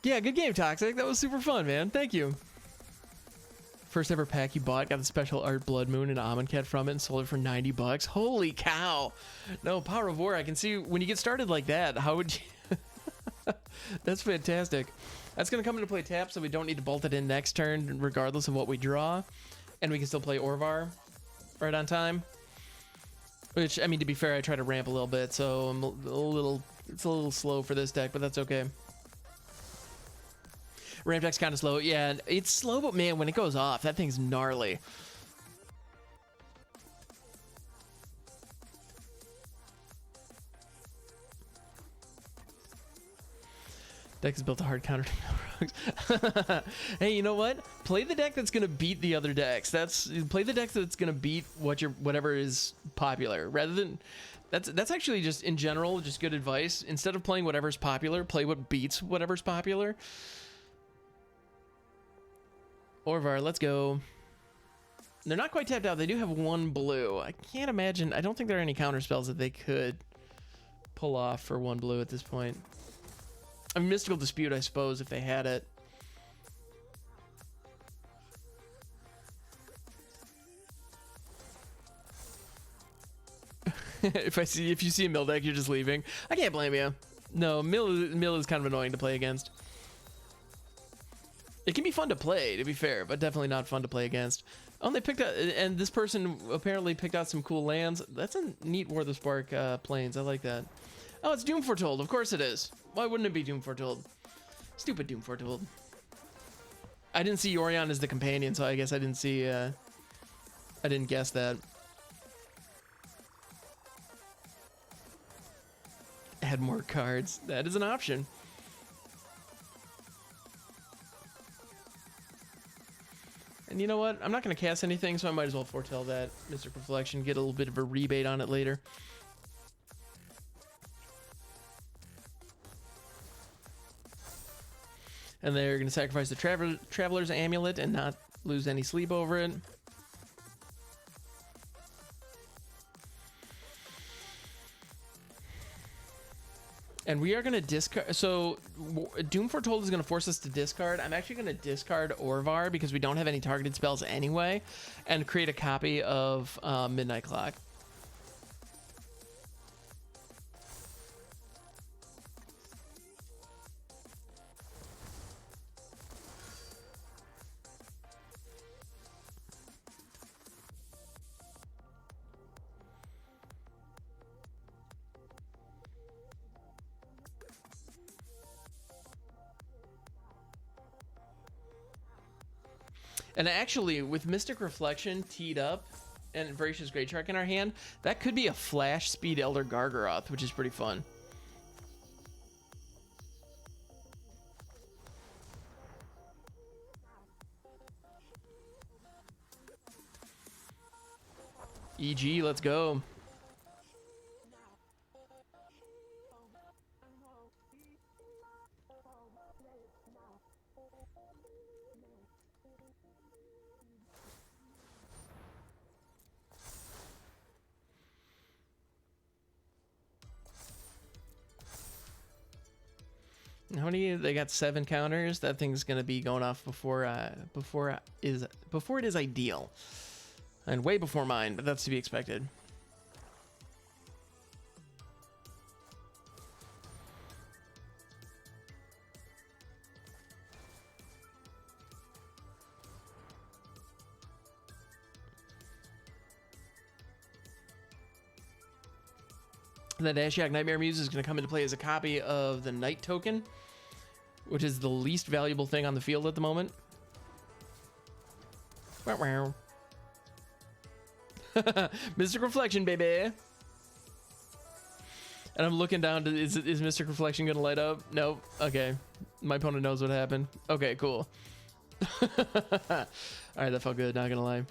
Yeah, good game, Toxic. That was super fun, man. Thank you. First ever pack you bought, got the special art Blood Moon and Amonkhet from it and sold it for 90 bucks. Holy cow. No, Power of War, I can see when you get started like that, how would you... That's fantastic. That's going to come into play tap, so we don't need to bolt it in next turn, regardless of what we draw. And we can still play Orvar right on time. Which, I mean, to be fair, I try to ramp a little bit, so I'm it's a little slow for this deck, but that's okay. Ramp deck's kind of slow. Yeah, it's slow, but man, when it goes off, that thing's gnarly. Deck is built to hard counter to Hey, you know what? Play the deck that's gonna beat the other decks. Play the deck that's gonna beat whatever is popular. Rather than that's actually just in general just good advice. Instead of playing whatever's popular, play what beats whatever's popular. Orvar, let's go. They're not quite tapped out. They do have one blue. I can't imagine. I don't think there are any counter spells that they could pull off for one blue at this point. I mean, Mystical Dispute, I suppose, if they had it. If you see a mill deck, you're just leaving. I can't blame you. No, mill is kind of annoying to play against. It can be fun to play, to be fair, but definitely not fun to play against. Oh, they picked out, and this person apparently picked out some cool lands. That's a neat War of the Spark plains. I like that. Oh, it's Doom Foretold. Of course it is. Why wouldn't it be Doom Foretold? Stupid Doom Foretold. I didn't see Yorion as the companion, so I guess I didn't see. I didn't guess that. Add more cards. That is an option. And you know what? I'm not going to cast anything, so I might as well foretell that Mystic Reflection, get a little bit of a rebate on it later. And they're going to sacrifice the Traveler's Amulet and not lose any sleep over it. And we are going to discard. So Doom Foretold is going to force us to discard. I'm actually going to discard Orvar because we don't have any targeted spells anyway, and create a copy of Midnight Clock. And actually, with Mystic Reflection teed up and Voracious Great Shark in our hand, that could be a flash speed Elder Gargaroth, which is pretty fun. EG, let's go. How many? They got 7 counters. That thing's gonna be going off before it is ideal, and way before mine. But that's to be expected. That Ashiok Nightmare Muse is going to come into play as a copy of the Night Token, which is the least valuable thing on the field at the moment. Mystic Reflection, baby. And I'm looking down to, is Mystic Reflection going to light up? Nope. Okay. My opponent knows what happened. Okay, cool. All right, that felt good, not going to lie.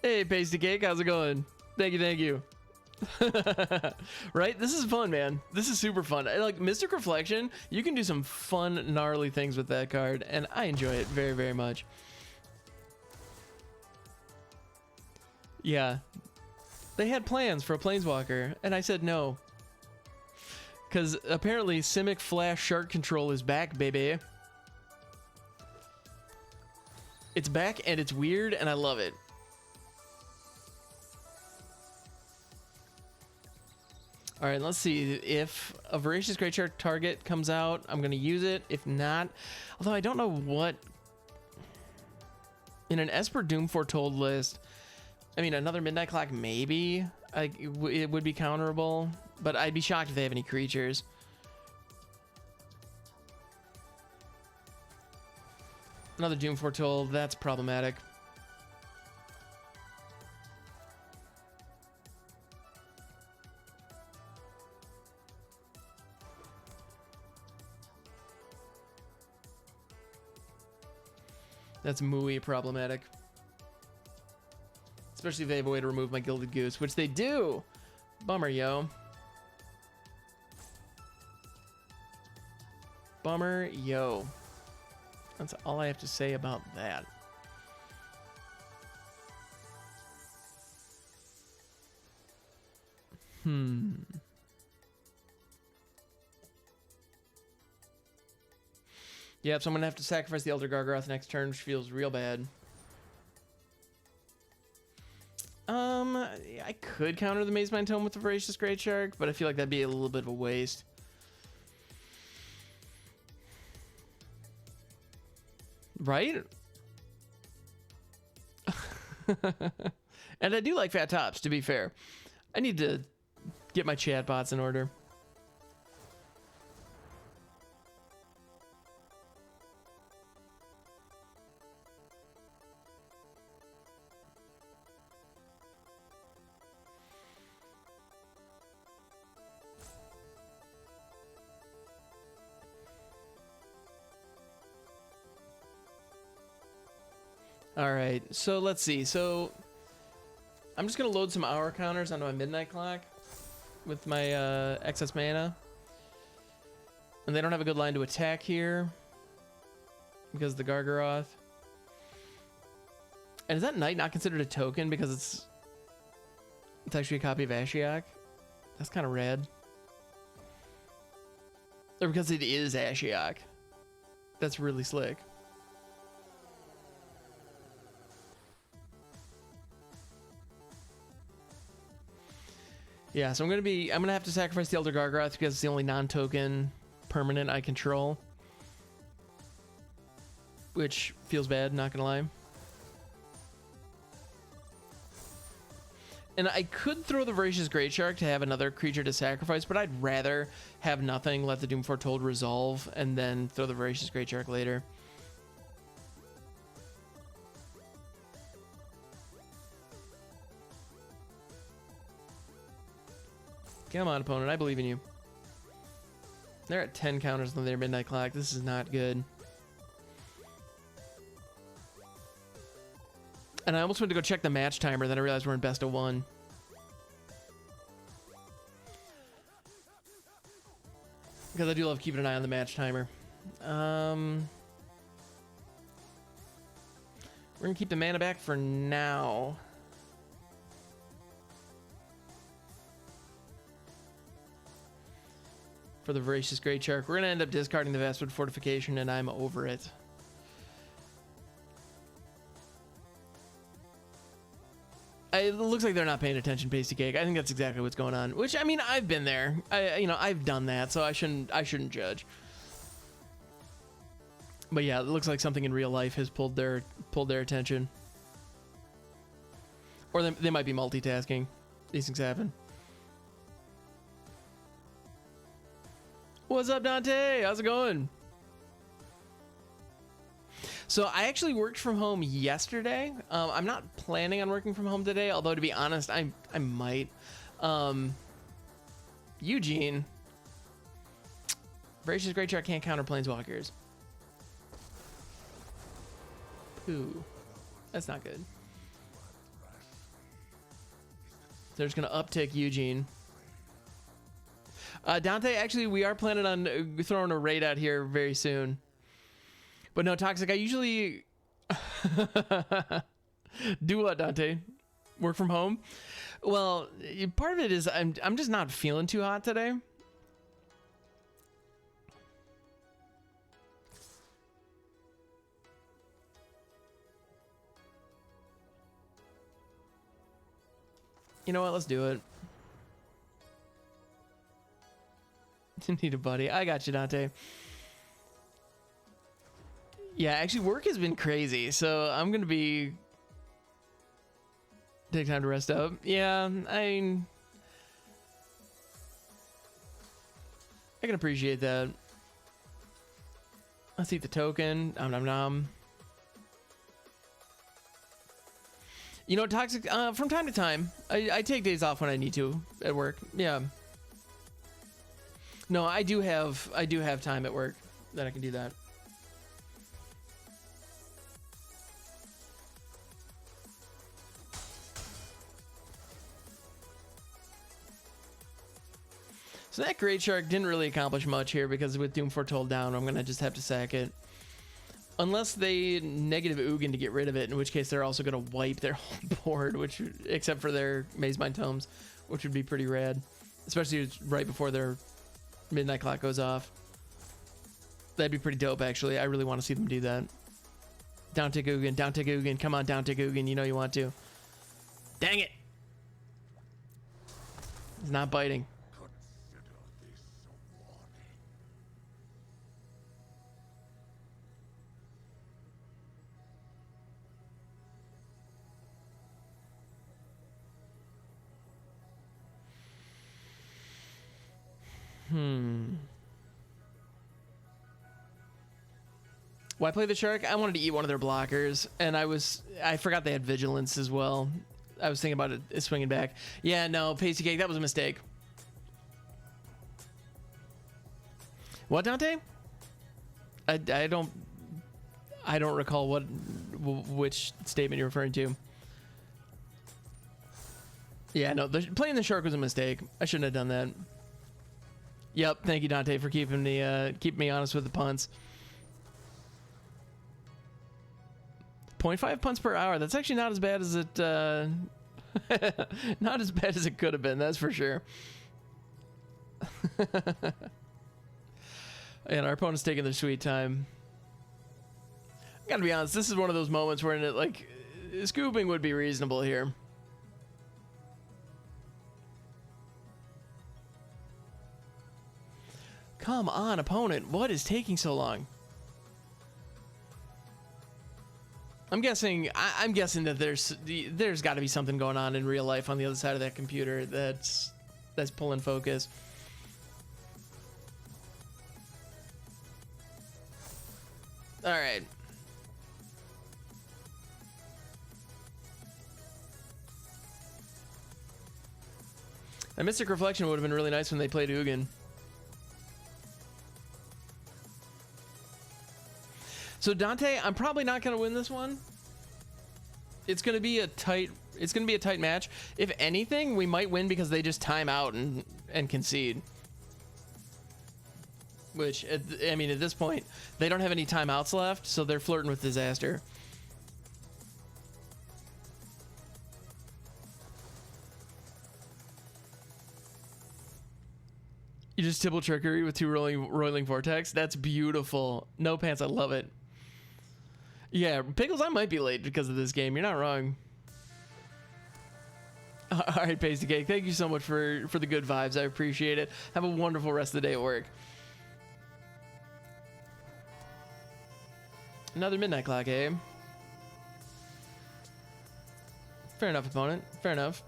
Hey, Pasty Cake, how's it going? Thank you, thank you. Right? This is fun, man. This is super fun. Like, Mystic Reflection, you can do some fun, gnarly things with that card, and I enjoy it very, very much. Yeah. They had plans for a Planeswalker, and I said no. Because apparently Simic Flash Shark Control is back, baby. It's back, and it's weird, and I love it. All right, let's see. If a Voracious Great Shark target comes out, I'm going to use it. If not, although I don't know what... In an Esper Doom Foretold list, I mean, another Midnight Clock, maybe. It would be counterable, but I'd be shocked if they have any creatures. Another Doom Foretold, that's problematic. That's muy problematic. Especially if they have a way to remove my Gilded Goose, which they do. Bummer, yo. Bummer, yo. That's all I have to say about that. Yep, so I'm going to have to sacrifice the Elder Gargaroth next turn, which feels real bad. I could counter the Mazemind Tome with the Voracious Great Shark, but I feel like that'd be a little bit of a waste. Right? And I do like Fat Tops, to be fair. I need to get my chatbots in order. All right, so let's see. So I'm just gonna load some hour counters onto my Midnight Clock with my excess mana, and they don't have a good line to attack here because of the Gargaroth. And is that Knight not considered a token because it's actually a copy of Ashiok? That's kind of rad. Or because it is Ashiok. That's really slick. Yeah, so I'm gonna have to sacrifice the Elder Gargaroth because it's the only non-token permanent I control. Which feels bad, not gonna lie. And I could throw the Voracious Great Shark to have another creature to sacrifice, but I'd rather have nothing, let the Doom Foretold resolve, and then throw the Voracious Great Shark later. Come on, opponent. I believe in you. They're at 10 counters on their Midnight Clock. This is not good. And I almost went to go check the match timer, then I realized we're in best of 1. Because I do love keeping an eye on the match timer. We're gonna keep the mana back for now. For the Voracious Great Shark. We're gonna end up discarding the Vastwood Fortification, and I'm over it. It looks like they're not paying attention, Pasty Cake. I think that's exactly what's going on. Which, I mean, I've been there. I've done that, so I shouldn't judge. But yeah, it looks like something in real life has pulled their attention. Or they might be multitasking. These things happen. What's up, Dante? How's it going? So I actually worked from home yesterday. I'm not planning on working from home today, although to be honest, I might. Eugene. Voracious Great Shark can't counter Planeswalkers. Ooh, that's not good. They're just gonna uptick Eugene. Dante, actually, we are planning on throwing a raid out here very soon. But no, Toxic, I usually... Do what, Dante? Work from home? Well, part of it is I'm just not feeling too hot today. You know what? Let's do it. Need a buddy. I got you, Dante. Yeah, actually, work has been crazy, so I'm gonna be take time to rest up. Yeah, I can appreciate that. Let's eat the token. Nom nom nom. You know, Toxic. From time to time, I take days off when I need to at work. Yeah. No, I do have time at work that I can do that. So that Great Shark didn't really accomplish much here because with Doom Foretold down, I'm gonna just have to sack it. Unless they negative Ugin to get rid of it, in which case they're also gonna wipe their whole board, which except for their Mazemind Tomes, which would be pretty rad, especially right before their Midnight Clock goes off. That'd be pretty dope, actually. I really want to see them do that. Down tick Ugin, down tick Ugin. Come on, down tick Ugin. You know you want to. Dang it! It's not biting. Why play the Shark? I wanted to eat one of their blockers, and I forgot they had Vigilance as well. I was thinking about it swinging back. Yeah, no, Pasty Cake, that was a mistake. What, Dante? I don't recall which statement you're referring to. Yeah, no, playing the Shark was a mistake. I shouldn't have done that. Yep, thank you, Dante, for keeping me honest with the punts. 0.5 punts per hour. That's actually not as bad as it not as bad as it could have been, that's for sure. And our opponent's taking their sweet time. I gotta be honest, this is one of those moments where like scooping would be reasonable here. Come on, opponent. What is taking so long? I'm guessing that there's got to be something going on in real life on the other side of that computer that's pulling focus. All right. That Mystic Reflection would have been really nice when they played Ugin. So Dante, I'm probably not going to win this one. It's gonna be a tight match. If anything, we might win because they just time out and concede. Which, I mean, at this point, they don't have any timeouts left, so they're flirting with disaster. You just tipple trickery with 2 rolling vortex. That's beautiful. No pants, I love it. Yeah, Pickles, I might be late because of this game. You're not wrong. All right, Pasty Cake, thank you so much for the good vibes. I appreciate it. Have a wonderful rest of the day at work. Another midnight clock, eh? Fair enough, opponent. Fair enough.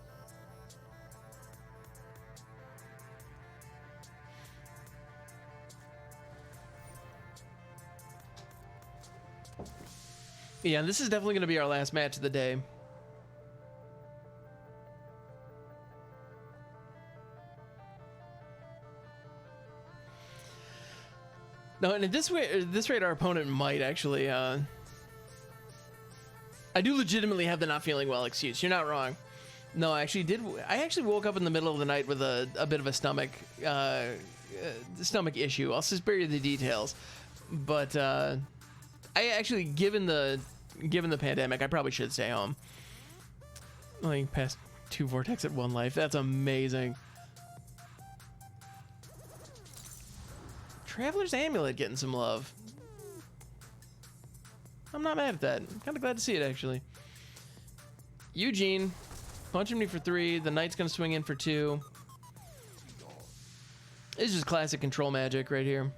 Yeah, this is definitely going to be our last match of the day. No, and at this rate, our opponent might actually. I do legitimately have the not feeling well excuse. You're not wrong. No, I actually woke up in the middle of the night with a bit of a stomach issue. I'll spare you the details, but I actually, given the pandemic, I probably should stay home. Like past 2 vortex at 1 life. That's amazing. Traveler's Amulet getting some love. I'm not mad at that. Kind of glad to see it, actually. Eugene, punching me for 3. The Knight's going to swing in for 2. This is just classic control magic right here.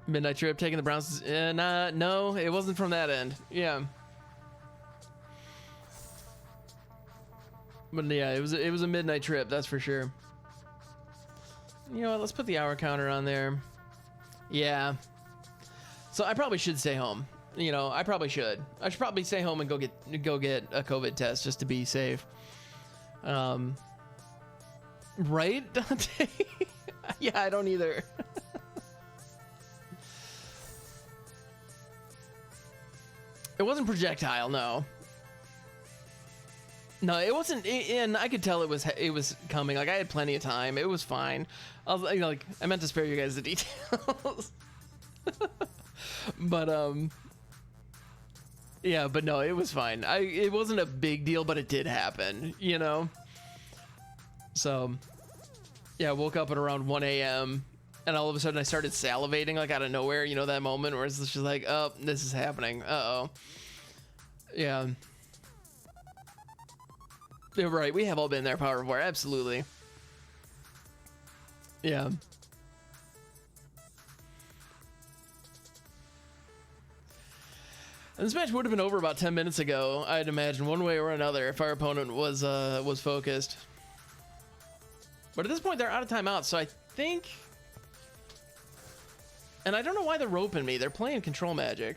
Midnight Trip, taking the Browns. No, it wasn't from that end. Yeah. But yeah, it was a midnight trip, that's for sure. You know what? Let's put the hour counter on there. Yeah. So I probably should stay home. You know, I probably should. I should probably stay home and go get a COVID test just to be safe. Right, Dante? Yeah, I don't either. It wasn't projectile, no. No, it wasn't, and I could tell it was coming. Like, I had plenty of time. It was fine. I was like, I meant to spare you guys the details. But yeah, but no, it was fine. It wasn't a big deal, but it did happen, you know. So yeah, I woke up at around 1 a.m. and all of a sudden I started salivating, like, out of nowhere. You know that moment where it's just like, oh, this is happening. Uh-oh. Yeah. You're right. We have all been there, Power War. Absolutely. Yeah. And this match would have been over about 10 minutes ago, I'd imagine, one way or another, if our opponent was focused. But at this point, they're out of timeout, so I think... And I don't know why they're roping me. They're playing control magic.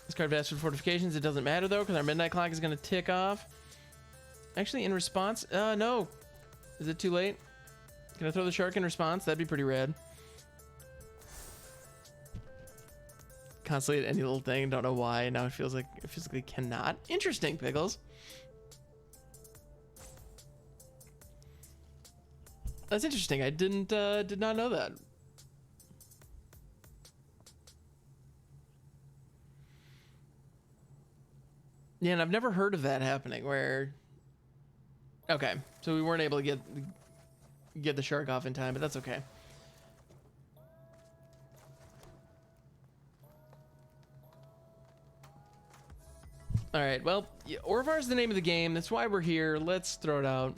This card has for fortifications. It doesn't matter, though, because our midnight clock is going to tick off. Actually, in response... no. Is it too late? Can I throw the shark in response? That'd be pretty rad. Constantly at any little thing. Don't know why. Now it feels like it physically cannot. Interesting, Pickles. That's interesting. I did not know that. Yeah, and I've never heard of that happening where... Okay, so we weren't able to get the shark off in time, but that's okay. All right, well, yeah, Orvar is the name of the game. That's why we're here. Let's throw it out.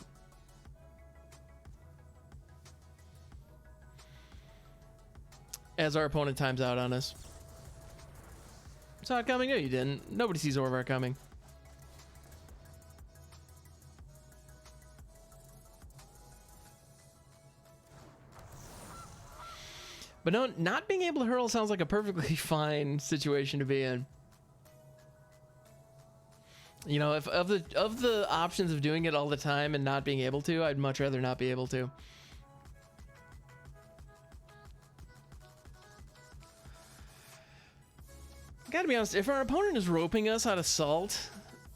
As our opponent times out on us. Saw it coming? No, you didn't. Nobody sees Orvar coming. But no, not being able to hurl sounds like a perfectly fine situation to be in. You know, if of the options of doing it all the time and not being able to, I'd much rather not be able to. Gotta be honest, if our opponent is roping us out of salt,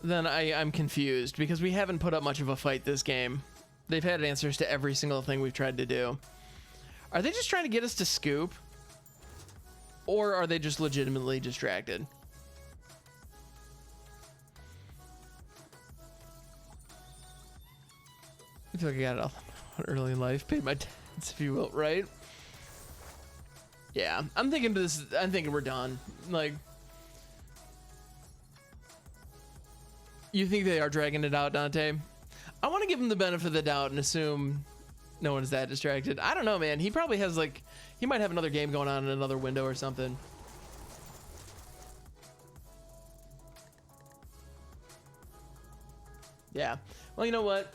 then I'm confused, because we haven't put up much of a fight this game. They've had answers to every single thing we've tried to do. Are they just trying to get us to scoop? Or are they just legitimately distracted? I feel like I got it all early in life. Paid my debts, if you will, right? Yeah, I'm thinking we're done. Like, you think they are dragging it out, Dante? I want to give him the benefit of the doubt and assume no one is that distracted. I don't know, man. He probably has, like, he might have another game going on in another window or something. Yeah. Well, you know what?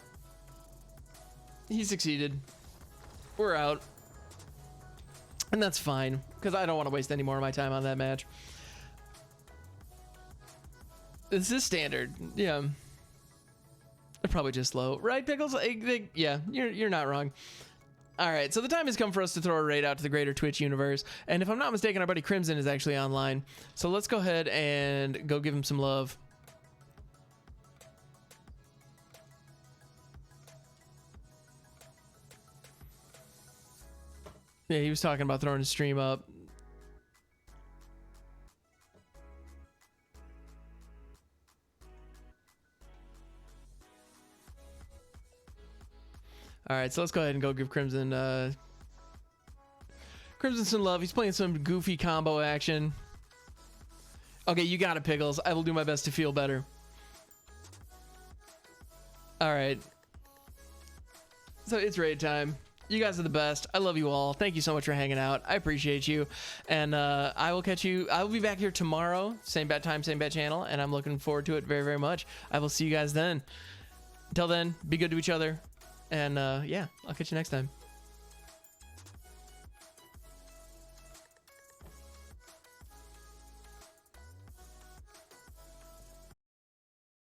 He succeeded. We're out. And that's fine, because I don't want to waste any more of my time on that match. This is standard. Yeah. They're probably just slow. Right, Pickles? Yeah, you're not wrong. All right, so the time has come for us to throw a raid out to the greater Twitch universe. And if I'm not mistaken, our buddy Crimson is actually online. So let's go ahead and go give him some love. Yeah, he was talking about throwing his stream up. All right, so let's go ahead and go give Crimson some love. He's playing some goofy combo action. Okay, you got it, Pickles. I will do my best to feel better. All right. So it's raid time. You guys are the best. I love you all. Thank you so much for hanging out. I appreciate you. And I will catch you. I will be back here tomorrow. Same bat time, same bat channel. And I'm looking forward to it very, very much. I will see you guys then. Until then, be good to each other. And yeah, I'll catch you next time.